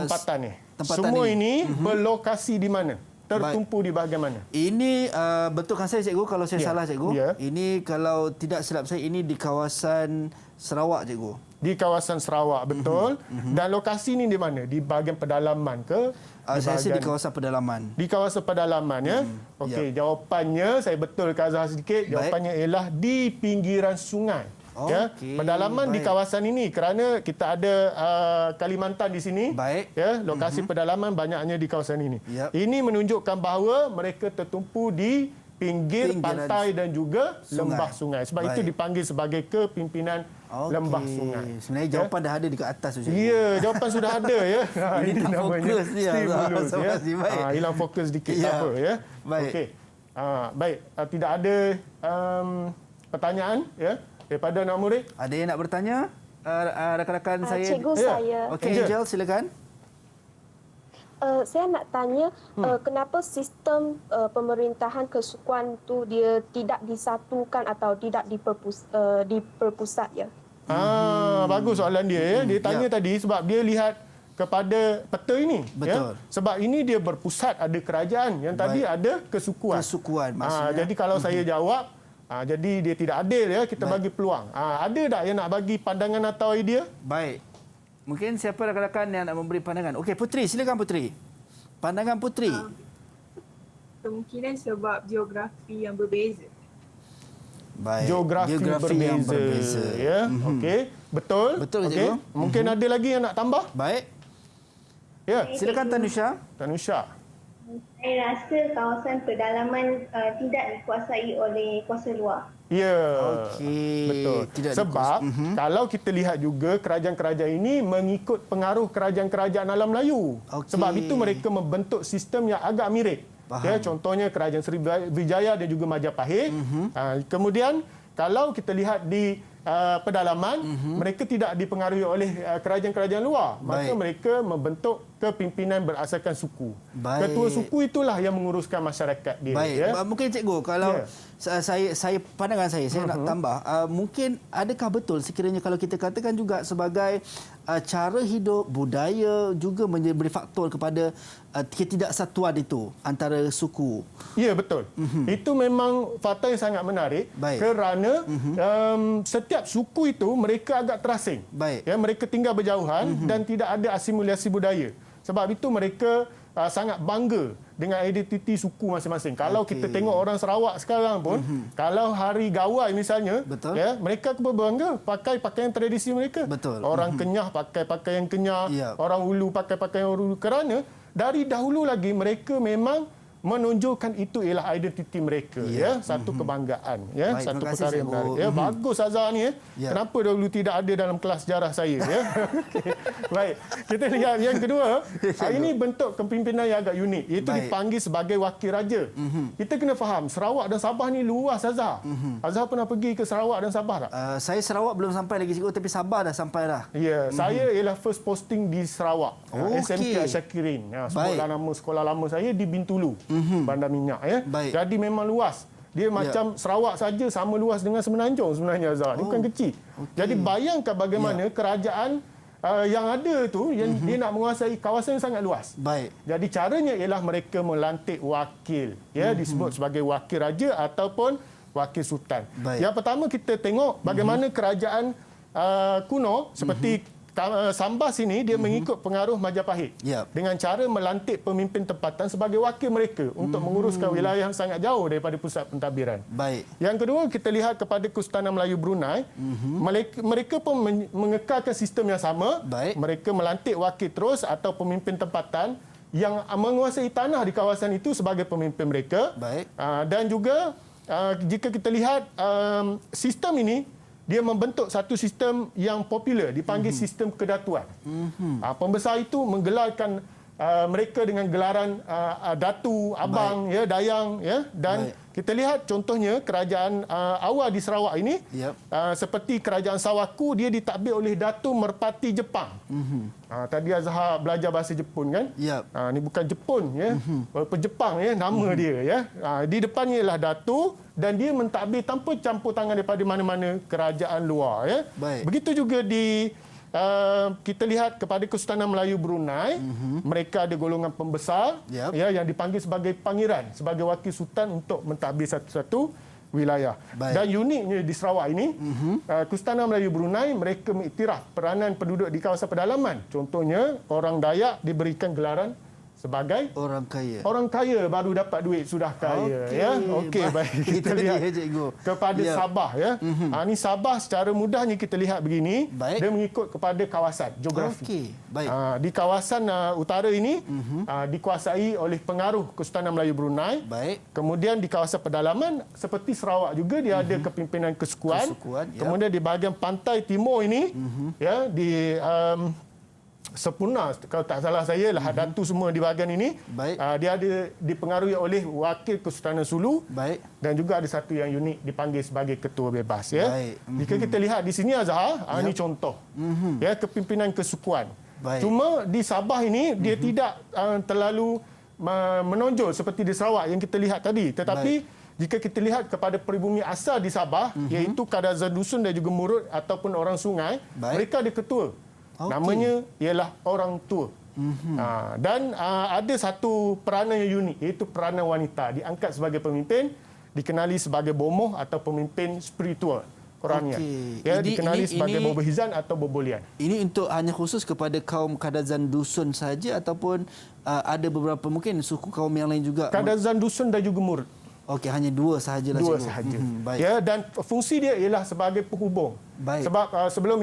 tempatan ni. Semua ini berlokasi di mana? tertumpu di bahagian mana? Ini betulkan saya cikgu kalau saya salah cikgu. Ini kalau tidak silap saya ini di kawasan Sarawak cikgu. Di kawasan Sarawak, betul. Dan lokasi ini di mana? Di bahagian pedalaman ke? Saya rasa di kawasan pedalaman. Di kawasan pedalaman ya. Okey, jawapannya saya betulkan Azhar sedikit. Jawapannya ialah di pinggiran sungai. Ya, pedalaman di kawasan ini kerana kita ada Kalimantan di sini. Ya, lokasi pedalaman banyaknya di kawasan ini. Ini menunjukkan bahawa mereka tertumpu di pinggir pantai dan juga lembah sungai. Sebab itu dipanggil sebagai kepimpinan lembah sungai. Sebenarnya jawapan dah ada dekat atas tu. Ya, jawapan sudah ada ya. Ini tak fokus dia. Hilang fokus sedikit, tak apa ya. Okey. Baik, tidak ada pertanyaan ya daripada anak murid. Ada yang nak bertanya? Rakan-rakan saya. Cikgu saya. Okey, Angel silakan. Saya nak tanya kenapa sistem pemerintahan kesukuan tu dia tidak disatukan atau tidak diperpusat ya? Bagus soalan dia ya. Dia tanya tadi sebab dia lihat kepada peta ini. Betul. Ya? Sebab ini dia berpusat ada kerajaan, yang tadi ada kesukuan. Kesukuan maksudnya. Jadi kalau saya jawab, jadi dia tidak adil ya, kita bagi peluang. Ada tak yang nak bagi pandangan atau idea? Baik. Mungkin siapa rakan-rakan yang nak memberi pandangan? Okey, Putri, silakan Putri. Pandangan Putri. Kemungkinan sebab geografi yang berbeza. Baik. Geografi yang berbeza. Ya. Okey, betul. Betul okay. Mungkin ada lagi yang nak tambah? Baik. Ya, silakan Tanusha. Tanusha. Saya rasa kawasan pedalaman tidak dikuasai oleh kuasa luar. Ya, okey. Betul. Sebab kalau kita lihat juga kerajaan-kerajaan ini mengikut pengaruh kerajaan-kerajaan alam Melayu. Sebab itu mereka membentuk sistem yang agak mirip. Ya, contohnya kerajaan Sriwijaya dan juga Majapahit. Kemudian kalau kita lihat di pedalaman, mereka tidak dipengaruhi oleh kerajaan-kerajaan luar. Maka mereka membentuk kepimpinan berasaskan suku. Ketua suku itulah yang menguruskan masyarakat dia. Baik. Ya. Mungkin cikgu kalau saya pandangan saya nak tambah, mungkin adakah betul sekiranya kalau kita katakan juga sebagai cara hidup, budaya juga menjadi faktor kepada ketidaksatuan itu antara suku. Ya, betul. Itu memang fakta yang sangat menarik. Kerana setiap suku itu mereka agak terasing. Ya, mereka tinggal berjauhan dan tidak ada asimilasi budaya. Sebab itu mereka sangat bangga dengan identiti suku masing-masing. Kalau kita tengok orang Sarawak sekarang pun, kalau hari Gawai misalnya, ya, mereka berbangga pakai pakaian tradisi mereka. Orang Kenyah pakai pakaian Kenyah, orang Ulu pakai pakaian Ulu. Kerana dari dahulu lagi mereka memang menunjukkan itu ialah identiti mereka, ya, satu kebanggaan, ya. Baik, satu perkara yang menarik. Ya, bagus Azhar ni, ya. Kenapa dahulu tidak ada dalam kelas sejarah saya, ya. Baik, kita lihat yang kedua. Ini bentuk kepimpinan yang agak unik, iaitu dipanggil sebagai wakil raja. Kita kena faham Sarawak dan Sabah ni luas, Azhar. Azhar pernah pergi ke Sarawak dan Sabah tak? Saya Sarawak belum sampai lagi cikgu, tapi Sabah dah sampai dah. Ya, saya ialah first posting di Sarawak. SMK Syakirin. Sebutlah nama sekolah lama saya di Bintulu. Bandar Minyak, ya. Jadi memang luas. Dia macam Sarawak saja sama luas dengan Semenanjung sebenarnya, Azhar. Dia bukan kecil. Jadi bayangkan bagaimana kerajaan yang ada tu yang dia nak menguasai kawasan yang sangat luas. Jadi caranya ialah mereka melantik wakil, ya, disebut sebagai wakil raja ataupun wakil sultan. Yang pertama kita tengok bagaimana kerajaan kuno seperti Sambas ini dia mengikut pengaruh Majapahit dengan cara melantik pemimpin tempatan sebagai wakil mereka untuk menguruskan wilayah yang sangat jauh daripada pusat pentadbiran. Yang kedua kita lihat kepada Kesultanan Melayu Brunei, mereka pun mengekalkan sistem yang sama. Mereka melantik wakil terus atau pemimpin tempatan yang menguasai tanah di kawasan itu sebagai pemimpin mereka. Dan juga jika kita lihat sistem ini, dia membentuk satu sistem yang popular, dipanggil sistem kedatuan. Pembesar itu menggelarkan mereka dengan gelaran Datu, Abang, ya, Dayang, ya. Dan kita lihat contohnya kerajaan awal di Sarawak ini, seperti kerajaan Sawaku, dia ditadbir oleh Datu Merpati Jepang. Tadi Azhar belajar bahasa Jepun kan? Ini bukan Jepun, ya. Walaupun Jepang, ya, nama dia, ya. Di depannya ialah Datu dan dia mentadbir tanpa campur tangan daripada mana-mana kerajaan luar, ya. Begitu juga di kita lihat kepada Kesultanan Melayu Brunei, mereka ada golongan pembesar ya, yang dipanggil sebagai pangeran, sebagai wakil sultan untuk mentadbir satu-satu wilayah. Baik. Dan uniknya di Sarawak ini, Kesultanan Melayu Brunei, mereka mengiktiraf peranan penduduk di kawasan pedalaman. Contohnya, orang Dayak diberikan gelaran sebagai orang kaya. Orang kaya baru dapat duit sudah kaya. Okey, Ya, okey, baik. Kita lihat kepada Sabah. Ya, ini Sabah secara mudahnya kita lihat begini. Baik. Dia mengikut kepada kawasan geografi. Okey, baik. Di kawasan utara ini dikuasai oleh pengaruh Kesultanan Melayu Brunei. Baik. Kemudian di kawasan pedalaman seperti Sarawak juga dia ada kepimpinan kesukuan. Kemudian di bahagian pantai timur ini ya di Sepuna, kalau tak salah saya, Lahad Datu semua di bahagian ini. Dia ada dipengaruhi oleh wakil Kesultanan Sulu. Baik. Dan juga ada satu yang unik dipanggil sebagai ketua bebas. Ya. Baik. Jika kita lihat di sini Azhar, ini contoh. Ya, kepimpinan kesukuan. Baik. Cuma di Sabah ini dia tidak terlalu menonjol seperti di Sarawak yang kita lihat tadi. Tetapi jika kita lihat kepada peribumi asal di Sabah, iaitu Kadazan Dusun dan juga Murut ataupun orang sungai, mereka ada ketua. Namanya ialah orang tua. Dan ada satu peranan yang unik, iaitu peranan wanita. Diangkat sebagai pemimpin, dikenali sebagai bomoh atau pemimpin spiritual. Korania. Ya, dikenali sebagai Bobahizan atau Bobolian. Ini untuk hanya khusus kepada kaum Kadazan Dusun saja ataupun ada beberapa mungkin suku kaum yang lain juga? Kadazan Dusun dan juga Murut. Okey, hanya dua sahajalah. Dua sahaja. Baik. Ya, dan fungsi dia ialah sebagai penghubung. Baik. Sebab sebelum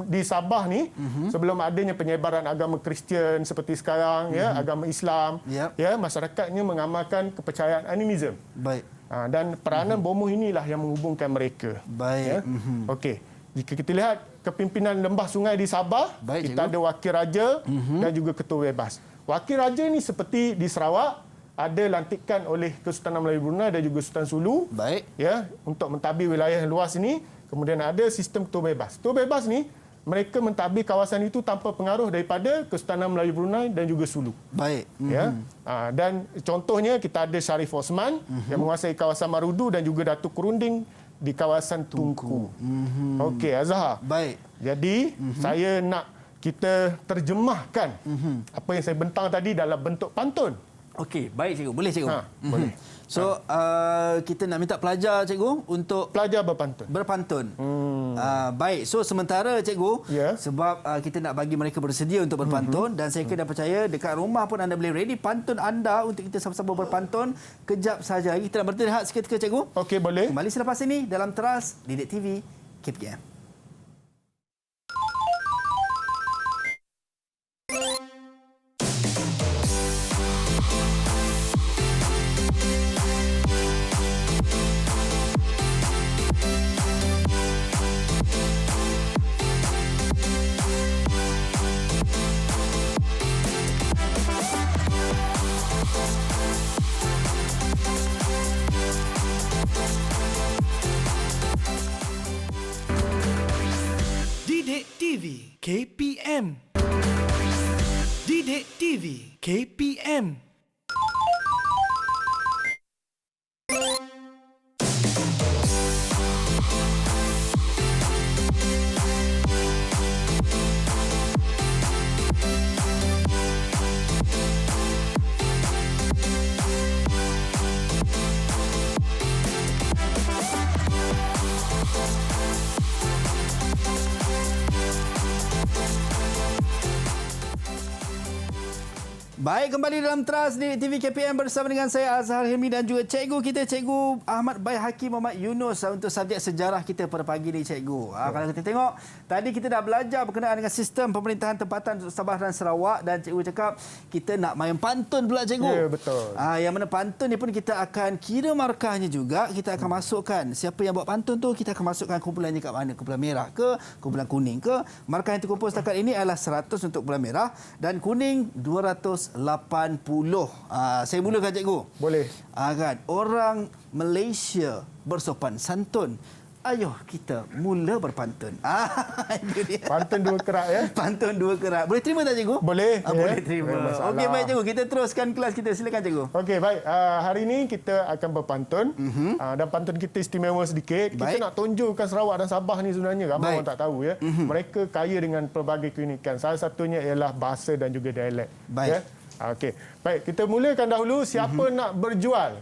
di Sabah ni, sebelum adanya penyebaran agama Kristian seperti sekarang, ya, agama Islam, ya, masyarakatnya mengamalkan kepercayaan animism. Baik. Dan peranan bomoh inilah yang menghubungkan mereka. Baik. Ya. Okey. Jika kita lihat kepimpinan lembah sungai di Sabah, kita ada wakil raja dan juga ketua bebas. Wakil raja ni seperti di Sarawak, ada lantikan oleh Kesultanan Melayu Brunei dan juga Sultan Sulu. Baik. Ya, untuk mentadbir wilayah yang luas ini. Kemudian ada sistem ketua bebas. Ketua bebas ni, mereka mentadbir kawasan itu tanpa pengaruh daripada Kesultanan Melayu Brunei dan juga Sulu. Baik. Ya. Dan contohnya kita ada Syarif Osman yang menguasai kawasan Marudu dan juga Datuk Kurunding di kawasan Tunku. Okey, Azhar. Baik. Jadi, saya nak kita terjemahkan apa yang saya bentang tadi dalam bentuk pantun. Okey, baik cikgu. Boleh cikgu? Boleh. So, kita nak minta pelajar cikgu untuk pelajar berpantun. Baik. So, sementara cikgu, sebab kita nak bagi mereka bersedia untuk berpantun dan saya kena percaya dekat rumah pun anda boleh ready pantun anda untuk kita sama-sama berpantun. Kejap saja lagi kita nak berhenti seketika cikgu. Okey, boleh. Kembali selepas ini dalam Teras Didik TV KPM. TV KPM. Didik TV KPM. Baik, kembali dalam Teras di TV KPM bersama dengan saya Azhar Hilmi dan juga cikgu kita, Cikgu Ahmad Bai Hakim Muhammad Yunus untuk subjek sejarah kita pada pagi ini, cikgu. Kalau kita tengok, tadi kita dah belajar berkenaan dengan sistem pemerintahan tempatan Sabah dan Sarawak dan cikgu cakap kita nak main pantun pula, cikgu. Ya, betul. Yang mana pantun ni pun kita akan kira markahnya juga, kita akan masukkan siapa yang buat pantun tu, kita akan masukkan kumpulannya kat mana, kumpulan merah ke, kumpulan kuning ke. Markah yang terkumpul setakat ini adalah 100 untuk kumpulan merah dan kuning 280. Saya mulakan, cikgu. Boleh. Kan, orang Malaysia bersopan santun. ayuh kita mula berpantun. Itu dia. Pantun dua kerak ya. Pantun dua kerak. Boleh terima tak cikgu? Boleh. Boleh terima. Okey, baik cikgu. Kita teruskan kelas kita. Silakan cikgu. Okey, baik. Hari ini kita akan berpantun. Dan pantun kita istimewa sedikit. Kita nak tunjukkan Sarawak dan Sabah ni sebenarnya. Ramai orang tak tahu ya. Mereka kaya dengan pelbagai keunikan. Salah satunya ialah bahasa dan juga dialek. Baik. Ya? Okey. Baik, kita mulakan dahulu siapa nak berjual.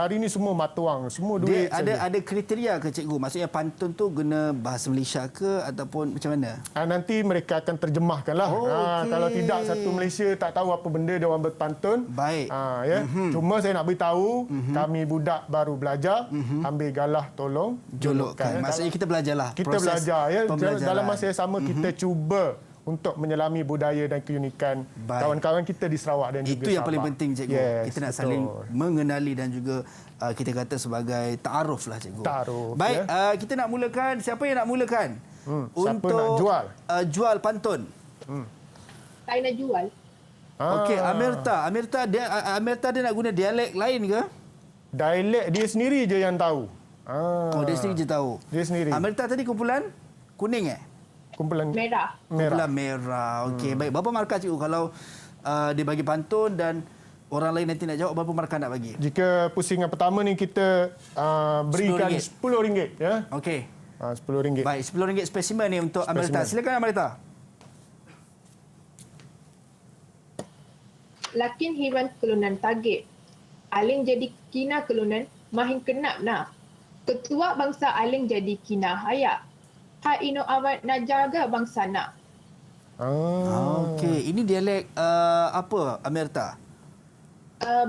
Hari ini semua matuang, semua duit. Ada kriteria ke cikgu? Maksudnya pantun tu guna bahasa Malaysia ke ataupun macam mana? Nanti mereka akan terjemahkanlah. Okay. Kalau tidak satu Malaysia tak tahu apa benda dia orang berpantun. Baik. Ya. Cuma saya nak beritahu, kami budak baru belajar, ambil galah tolong Jolokkan. Maksudnya kita belajarlah. Kita belajar ya. Dalam masa yang sama kita cuba untuk menyelami budaya dan keunikan kawan-kawan kita di Sarawak dan juga Itu yang Sabah. paling penting cikgu. Yes, kita nak betul. saling mengenali dan juga kita kata sebagai ta'aruf lah cikgu. Ta'aruf. Baik, kita nak mulakan. Siapa yang nak mulakan? Siapa nak jual? Jual pantun. Saya nak jual. Okey, Amirta dia nak guna dialek lain ke? Dialek dia sendiri je yang tahu. Oh, dia sendiri je tahu. Dia sendiri. Amirta tadi kumpulan kuning Kumpulan Merah. Kumpulan merah. Okey, baik. Berapa markah cikgu kalau dia bagi pantun dan orang lain nanti nak jawab, berapa markah nak bagi? Jika pusingan pertama ni kita berikan RM10 ya. Okey. RM10. Baik, RM10 spesimen ni untuk Amirta. Silakan Amirta. Lakin hiran kelunan target. Aling jadi kina kelunan, mahin kenap nak. Ketua bangsa Aling jadi kina hayak. Hak ino awak nak jaga bangsa nak. Okey, ini dialek apa Amirta?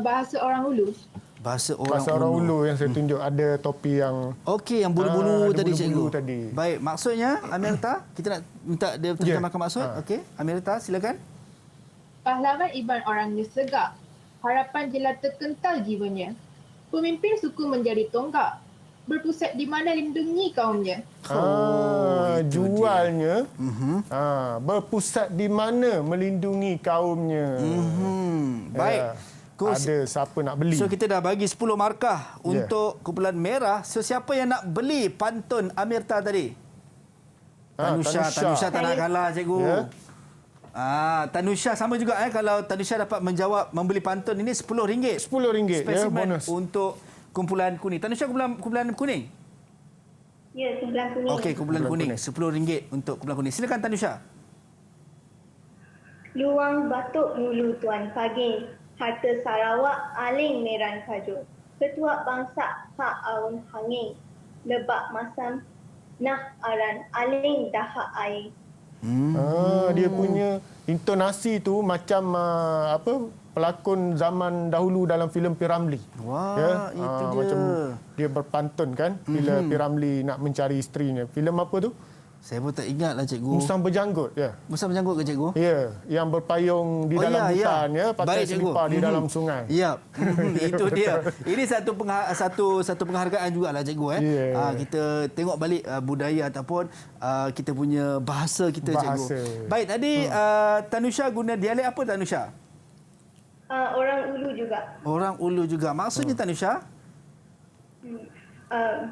Bahasa orang Hulu. Bahasa orang Ulu yang saya tunjuk ada topi yang okey, yang bulu-bulu tadi cikgu. Tadi. Baik, maksudnya Amirta, kita nak minta dia terjemahkan maksud. Okey, Amirta silakan. Pahlawan iban orangnya segak. Harapan jelata kental jiwanya. Pemimpin suku menjadi tonggak. Berpusat di mana lindungi kaumnya. Jualnya berpusat di mana melindungi kaumnya. Baik. Ada siapa nak beli. So kita dah bagi 10 markah untuk kumpulan merah. So siapa yang nak beli pantun Amirta tadi? Tanusha tak nak kalah cikgu. Tanusha sama juga kalau Tanusha dapat menjawab membeli pantun ini RM10. RM10 spesimen bonus untuk kumpulan kuning. Tanusha kumpulan kuning? Ya, kumpulan kuning. Okey, kumpulan kuning. RM10 untuk kumpulan kuning. Silakan Tanusha. Luang batuk mulu Tuan Paging. Harta Sarawak aling meran kajul. Ketua bangsa hak aun hanging. Lebak masam nah aran aling dahak air. Dia punya intonasi tu macam pelakon zaman dahulu dalam filem P. Ramlee. Wah, itu dia. Macam dia berpantun kan bila P. Ramlee nak mencari isterinya. Filem apa tu? Saya pun tak ingatlah cikgu. Musang Berjanggut ya. Musang Berjanggut ke cikgu? Ya, yang berpayung di dalam hutan ya, pakai selipar di dalam sungai. Ya. Itu dia. Ini satu penghargaan jugalah cikgu kita tengok balik budaya ataupun kita punya bahasa kita cikgu. Baik, tadi Tanusha guna dialek apa Tanusha? Orang Ulu juga. Orang Ulu juga. Maksudnya Tanusha?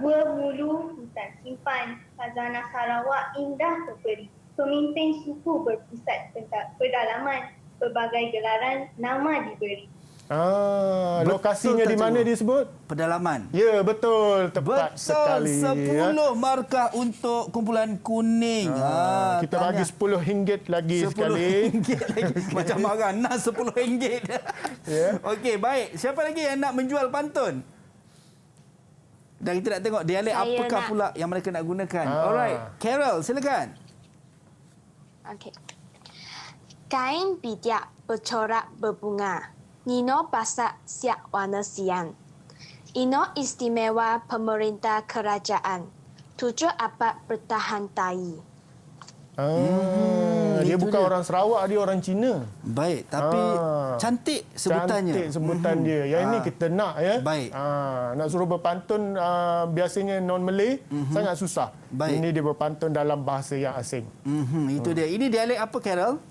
Gua Mulu hutan simpan, khazanah Sarawak indah terperi. Pemimpin suku berpusat pedalaman, pelbagai gelaran nama diberi. Lokasinya di mana disebut? Pedalaman. Ya, betul. Tepat sekali. 10 markah untuk kumpulan kuning. Kita bagi RM10 lagi sekali. RM10 lagi. Macam marah. Nah, RM10. Okey, baik. Siapa lagi yang nak menjual pantun? Dan kita nak tengok dialek apakah pula yang mereka nak gunakan. Alright. Carol, silakan. Okey. Kain bidak bercorak berbunga. Nino basak siap warna siang. Ino istimewa pemerintah kerajaan. 7 abad bertahan tai. Dia bukan orang Sarawak, dia orang Cina. Baik, tapi cantik sebutannya. Cantik sebutan dia. Yang ini kita nak ya. Baik. Nak suruh berpantun biasanya non-Malay sangat susah. Baik. Ini dia berpantun dalam bahasa yang asing. Itu dia. Ini dialek apa Carol?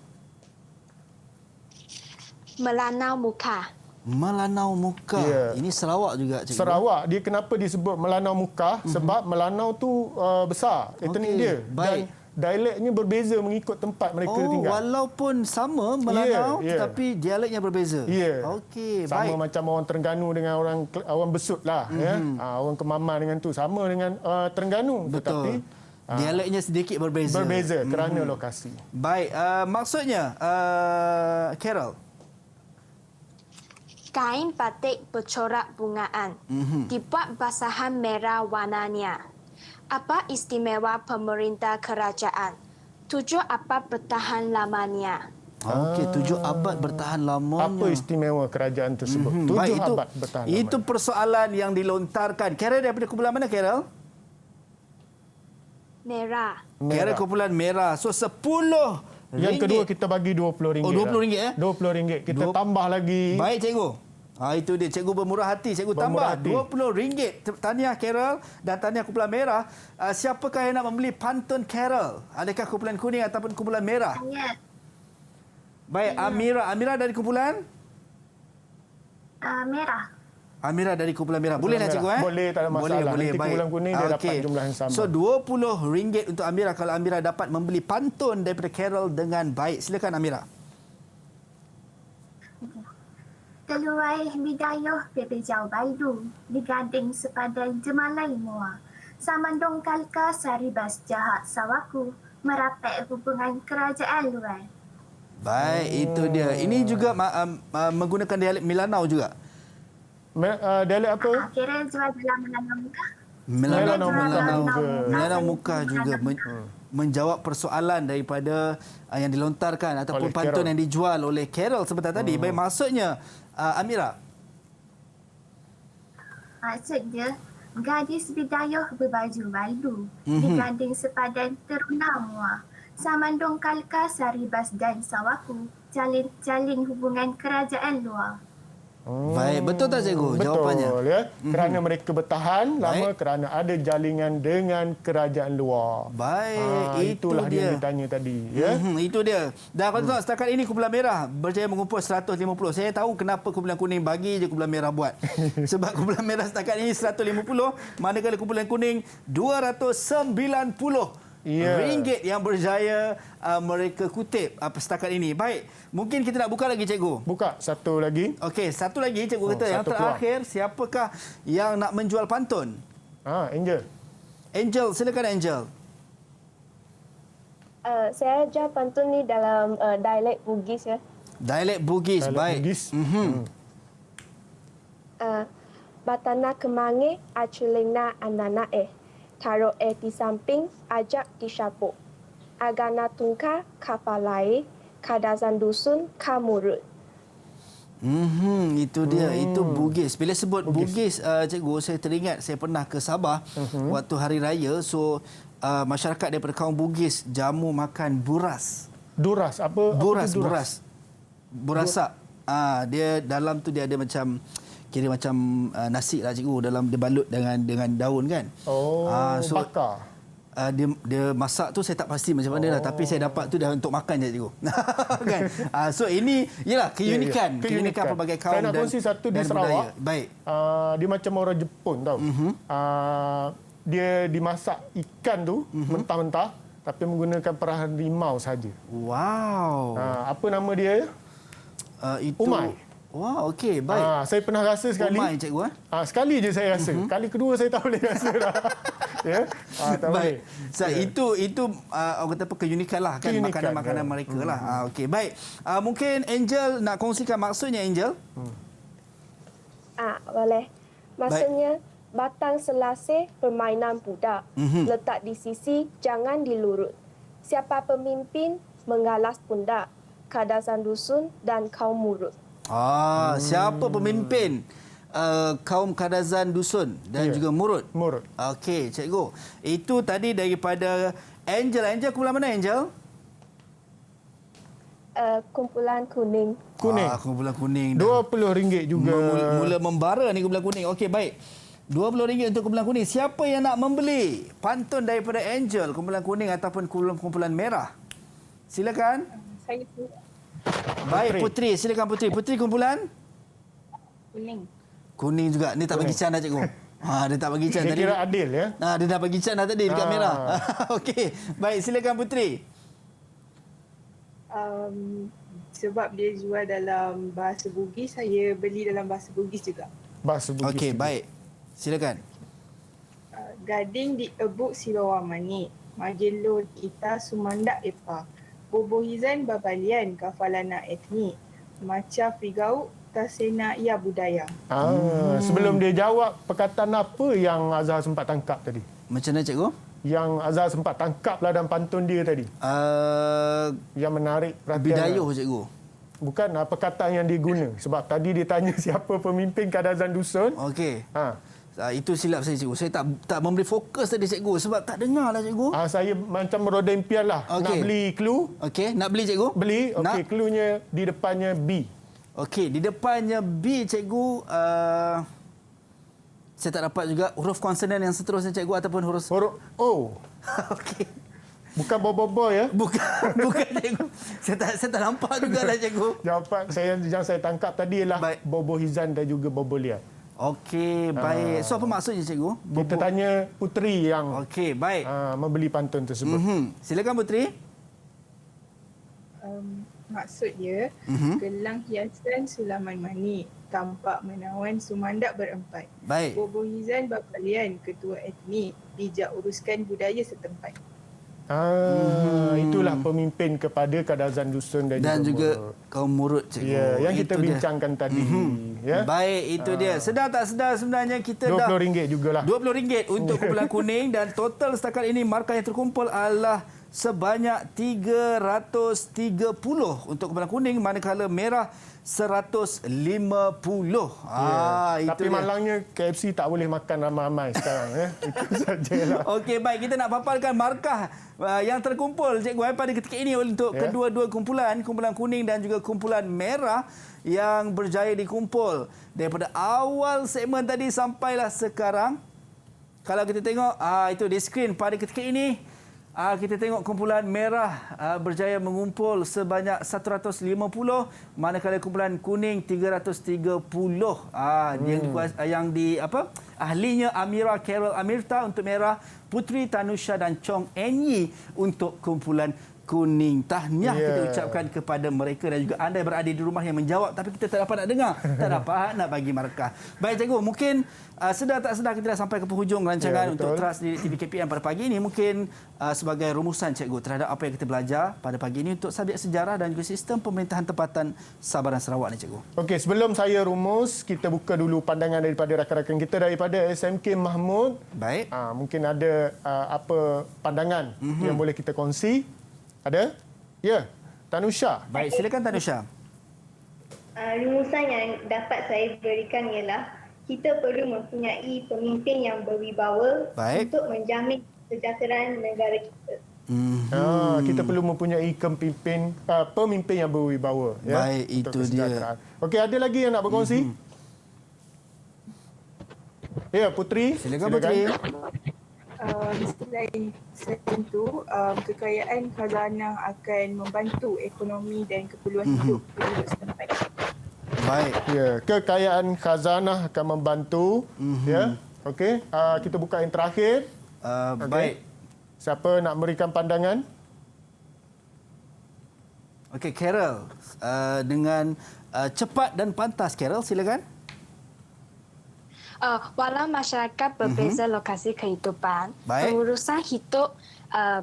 Melanau muka. Melanau Muka. Ya. Ini Sarawak juga, cikgu. Sarawak. Dia kenapa disebut Melanau Muka? Sebab Melanau tu besar. Etnik dia. Baik. Dan dialeknya berbeza mengikut tempat mereka tinggal. Walaupun sama Melanau, Ya. tetapi dialeknya berbeza. Ya. Okey, Sama baik. macam orang Terengganu dengan orang Besut lah. Ya. Orang Kemaman dengan tu. Sama dengan Terengganu. Betul. Tetapi Dialeknya sedikit berbeza. berbeza kerana lokasi. Baik, maksudnya, Carol. Kain batik bercorak bungaan. Dibuat basahan merah warnanya. Apa istimewa pemerintah kerajaan? 7 abad bertahan lamanya. Okey, 7 abad bertahan lamanya. Apa istimewa kerajaan tersebut? 7 Baik, abad bertahan lamanya. itu persoalan yang dilontarkan. Carol daripada kumpulan mana, Carol? Merah. Carol kumpulan merah. So, 10 Yang ringgit. kedua kita bagi RM20. Oh, RM20 RM20. Kita tambah lagi. Baik, cikgu. Itu dia. Cikgu bermurah hati. Cikgu Bermurah tambah hati. RM20. Tahniah Carol dan tahniah kumpulan merah. Siapakah yang nak membeli pantun Carol? Adakah kumpulan kuning ataupun kumpulan merah? Saya Baik, Amira. Amira dari kumpulan? merah. Amira dari kumpulan merah. Boleh lah, cikgu? Boleh, tak ada masalah. Boleh. Nanti Baik. kumpulan kuning dia dapat jumlah yang sama. So, RM20 untuk Amira kalau Amira dapat membeli pantun daripada Carol dengan baik. Silakan, Amira. Keluai bidayah bebejau baldu, digading sepadan jemalai mua. Samandong kalka saribas jahat sawaku, merapek hubungan kerajaan luar. Baik, itu dia. Ini juga menggunakan dialek Melanau juga. Dialek apa? Kira jual dalam Melanau Muka. Melanau Muka juga menjawab persoalan daripada yang dilontarkan ataupun Oleh pantun Carol. yang dijual oleh Carol sebentar tadi. Baik, maksudnya Amira. Maksudnya, gadis bidayah berbaju baldu, digading sepadan teruna mua. Samandong kalka saribas dan sawaku, jalin hubungan kerajaan luar. Baik, betul tak cikgu jawapannya? Betul, ya. Kerana mereka bertahan lama Baik. kerana ada jaringan dengan kerajaan luar. Baik, itu itulah dia. yang ditanya tadi, ya. Itu dia. Dan kalau tengok setakat ini kumpulan merah berjaya mengumpul 150. Saya tahu kenapa kumpulan kuning bagi je kumpulan merah buat. Sebab kumpulan merah setakat ini 150, manakala kumpulan kuning 290. Ringgit yang berjaya mereka kutip setakat ini. Baik, mungkin kita nak buka lagi, cikgu. Buka satu lagi. Okey, satu lagi cikgu kata yang satu terakhir, siapakah yang nak menjual pantun? Angel. Angel, silakan Angel. Saya ajar pantun ni dalam dialek Bugis ya. Dialek Bugis, Dialek baik. Bugis. Batana kemange aculingna anana taruh di samping ajak disapuk. Agana tungka kapalai kadazan dusun kamurut. Itu dia. Itu Bugis. Bila sebut Bugis, cikgu, saya teringat saya pernah ke Sabah waktu hari raya. So, masyarakat daripada kaum Bugis jamu makan buras. Duras. Apa itu Buras. Burasak. Dia dalam tu dia ada macam kira macam nasi lah, cikgu, dalam dia balut dengan daun kan. Bakar. Dia masak tu saya tak pasti macam mana lah, tapi saya dapat tu dah untuk makan je, cikgu. Kan? So ini ialah keunikan pelbagai kaum saya nak kongsi satu di Sarawak. Baik. Dia macam orang Jepun tau. Dia dimasak ikan tu mentah-mentah tapi menggunakan perahan rimau saja. Wow. Apa nama dia? Itu Umai. Wah, okey, baik. Saya pernah rasa sekali. Umai, cikgu. Sekali je saya rasa. Kali kedua saya tak boleh rasa dah. Ya. Tak Baik. boleh. So, itu orang kata apa, keunikan lah kan, makanan-makanan mereka lah. Okey, baik. Mungkin Angel nak kongsikan maksudnya, Angel? Boleh. Maksudnya batang selasih permainan budak. Letak di sisi, jangan dilurut. Siapa pemimpin mengalas pundak. Kadazan dusun dan kaum murut. Siapa pemimpin kaum Kadazan dusun dan juga murut? Murut. Okey, cikgu. Itu tadi daripada Angel. Angel kumpulan mana, Angel? Kumpulan kuning. Kumpulan kuning. RM20 juga. Mula membara ni kumpulan kuning. Okey, baik. RM20 untuk kumpulan kuning. Siapa yang nak membeli pantun daripada Angel, kumpulan kuning ataupun kumpulan merah? Silakan. Saya Baik, Putri. Silakan, Putri. Putri kumpulan? Kuning. Kuning juga. Ni tak bagi can dah cikgu. Dia tak bagi can Dia tadi. kira adil ya. Dia dah bagi can dah tadi dekat merah. Okey. Baik, silakan Putri. Sebab dia jual dalam bahasa Bugis, saya beli dalam bahasa Bugis juga. Bahasa Bugis. Okey, baik. Silakan. Gading diebuk si bawah manik. Magelo kita sumandak epa. Bobohizan babalian kafalana etnik. Maca figau tasena ia budaya. Sebelum dia jawab, perkataan apa yang Azhar sempat tangkap tadi? Macam mana cikgu? Yang Azhar sempat tangkap lah dalam pantun dia tadi. Yang menarik perhatian. Bidayuh cikgu. Bukan perkataan yang diguna. Sebab tadi dia tanya siapa pemimpin Kadazan Dusun. Okey. Itu silap saya cikgu. Saya tak memberi fokus tadi cikgu sebab tak dengar lah cikgu. Saya macam meroda impian lah. Okay. Nak beli clue. Okey, nak beli cikgu? Beli. Okey, cluenya di depannya B. Okey, di depannya B cikgu. Saya tak dapat juga huruf konsonan yang seterusnya cikgu ataupun huruf O. Okey. Bukan bobo ya? Bukan cikgu. Saya tak nampak juga lah cikgu. Jawapan yang saya tangkap tadi ialah Bobo Hizan dan juga Bobo Lia. Okey, baik. So apa maksudnya cikgu? Kita tanya Putri yang Okey, baik. Membeli pantun tersebut. Silakan Putri. Maksud dia, gelang hiasan sulaman manik, tampak menawan sumandak berempat. Baik. Bobohizan babalian ketua etnik, bijak uruskan budaya setempat. Itulah pemimpin kepada Kadazan Dusun dan juga kaum murut cikgu. Ya, yang kita bincangkan tadi. Ya. Baik, itu dia. Sedar tak sedar sebenarnya kita RM20 jugalah. RM20 untuk kumpulan kuning dan total setakat ini markah yang terkumpul adalah sebanyak 330 untuk kumpulan kuning, manakala merah 150. Tapi malangnya KFC tak boleh makan ramai-ramai sekarang. Itu sajalah. Okey, baik. Kita nak paparkan markah yang terkumpul cikgu pada ketika ini untuk kedua-dua kumpulan kuning dan juga kumpulan merah yang berjaya dikumpul. Daripada awal segmen tadi sampailah sekarang. Kalau kita tengok itu di skrin pada ketika ini, kita tengok kumpulan merah berjaya mengumpul sebanyak 150, manakala kumpulan kuning 330. Yang di ahlinya Amira Carol Amirta untuk merah, Putri Tanusha dan Chong Enyi untuk kumpulan kuning. Tahniah kita ucapkan kepada mereka dan juga anda yang berada di rumah yang menjawab tapi kita tak dapat nak dengar, tak dapat nak bagi markah. Baik cikgu, mungkin sedar tak sedar kita dah sampai ke penghujung rancangan untuk Teras di TV KPM pada pagi ini. Mungkin sebagai rumusan cikgu terhadap apa yang kita belajar pada pagi ini untuk subjek sejarah dan juga sistem pemerintahan tempatan Sabah dan Sarawak ni cikgu. Okey, sebelum saya rumus, kita buka dulu pandangan daripada rakan-rakan kita daripada SMK Mahmud. Baik. Mungkin ada apa pandangan yang boleh kita kongsi? Ada? Ya, Tanusha. Baik, silakan Tanusha. Rumusan yang dapat saya berikan ialah kita perlu mempunyai pemimpin yang berwibawa untuk menjamin kesejahteraan negara kita. Kita perlu mempunyai pemimpin yang berwibawa. Baik, itu dia. Okey, ada lagi yang nak berkongsi? Ya, Putri. Silakan Putri. Selain itu, kekayaan khazanah akan membantu ekonomi dan keperluan hidup penduduk setempat. Baik. Ya, kekayaan khazanah akan membantu. Ya. Okey, kita buka yang terakhir. Baik. Siapa nak memberikan pandangan? Okey, Carol. Dengan cepat dan pantas, Carol, silakan. Walau masyarakat berbeza lokasi kehidupan, pengurusan hidup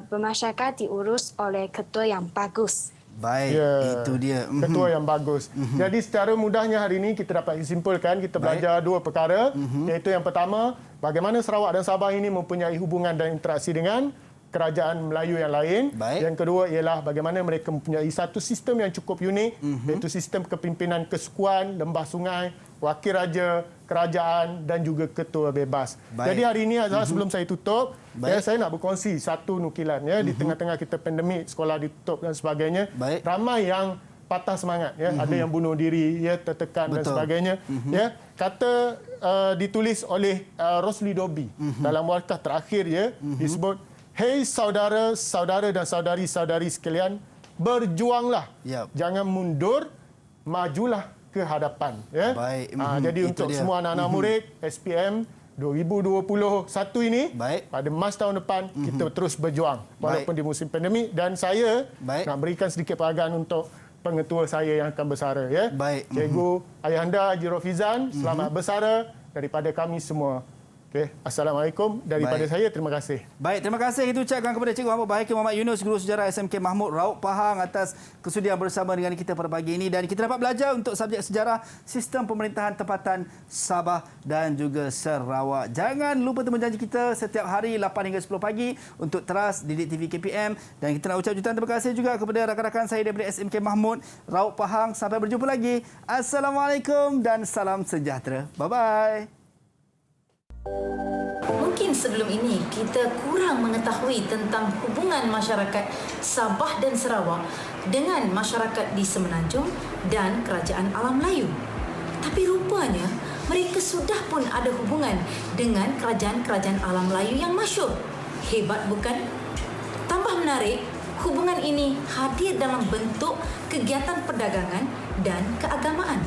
bermasyarakat diurus oleh ketua yang bagus. Baik, itu dia. Ketua yang bagus. Jadi secara mudahnya hari ini kita dapat simpulkan, kita belajar dua perkara. Iaitu yang pertama, bagaimana Sarawak dan Sabah ini mempunyai hubungan dan interaksi dengan kerajaan Melayu yang lain. Yang kedua ialah bagaimana mereka mempunyai satu sistem yang cukup unik, iaitu sistem kepimpinan kesukuan, lembah sungai, wakil raja, kerajaan dan juga ketua bebas. Jadi hari ini Azhar, sebelum saya tutup, saya nak berkongsi satu nukilan di tengah-tengah kita pandemik, sekolah ditutup dan sebagainya. Ramai yang patah semangat, ada yang bunuh diri, tertekan dan sebagainya. Kata ditulis oleh Rosli Dobi dalam warkah terakhir disebut, "Hei saudara-saudara dan saudari-saudari sekalian, berjuanglah. Jangan mundur, majulah ke hadapan. Ya? Baik. Jadi Itu untuk dia. semua anak-anak murid SPM 2021 ini, Baik. pada Mac tahun depan, kita terus berjuang walaupun di musim pandemik. Dan saya nak berikan sedikit penghargaan untuk pengetua saya yang akan bersara. Ya? Baik. Cikgu Ayahanda Haji Rofizan, selamat bersara daripada kami semua. Okay. Assalamualaikum daripada saya. Terima kasih. Baik, terima kasih itu ucapkan kepada Cikgu Muhammad Bahakim Muhammad Yunus, Guru Sejarah SMK Mahmud Raub Pahang atas kesudian bersama dengan kita pada pagi ini. Dan kita dapat belajar untuk subjek sejarah sistem pemerintahan tempatan Sabah dan juga Sarawak. Jangan lupa temu janji kita setiap hari 8 hingga 10 pagi untuk teras Didik TV KPM. Dan kita nak ucap jutaan terima kasih juga kepada rakan-rakan saya daripada SMK Mahmud Raub Pahang. Sampai berjumpa lagi. Assalamualaikum dan salam sejahtera. Bye-bye. Mungkin sebelum ini kita kurang mengetahui tentang hubungan masyarakat Sabah dan Sarawak dengan masyarakat di Semenanjung dan Kerajaan Alam Melayu. Tapi rupanya mereka sudah pun ada hubungan dengan kerajaan-kerajaan alam Melayu yang masyhur. Hebat bukan? Tambah menarik, hubungan ini hadir dalam bentuk kegiatan perdagangan dan keagamaan.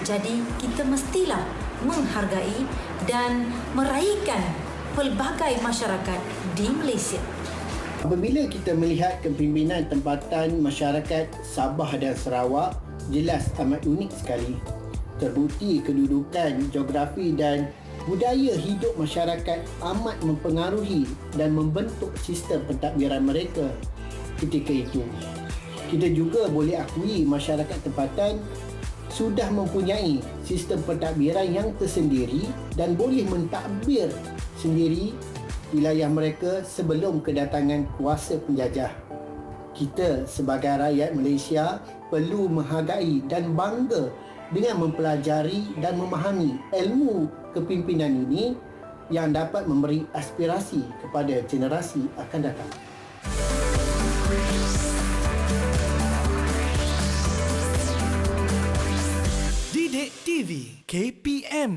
Jadi kita mestilah menghargai dan meraihkan pelbagai masyarakat di Malaysia. Apabila kita melihat kepimpinan tempatan masyarakat Sabah dan Sarawak, jelas amat unik sekali. Terbukti kedudukan, geografi dan budaya hidup masyarakat amat mempengaruhi dan membentuk sistem pentadbiran mereka ketika itu. Kita juga boleh akui masyarakat tempatan sudah mempunyai sistem pentadbiran yang tersendiri dan boleh mentadbir sendiri wilayah mereka sebelum kedatangan kuasa penjajah. Kita sebagai rakyat Malaysia perlu menghargai dan bangga dengan mempelajari dan memahami ilmu kepimpinan ini yang dapat memberi aspirasi kepada generasi akan datang. Didik TV KPM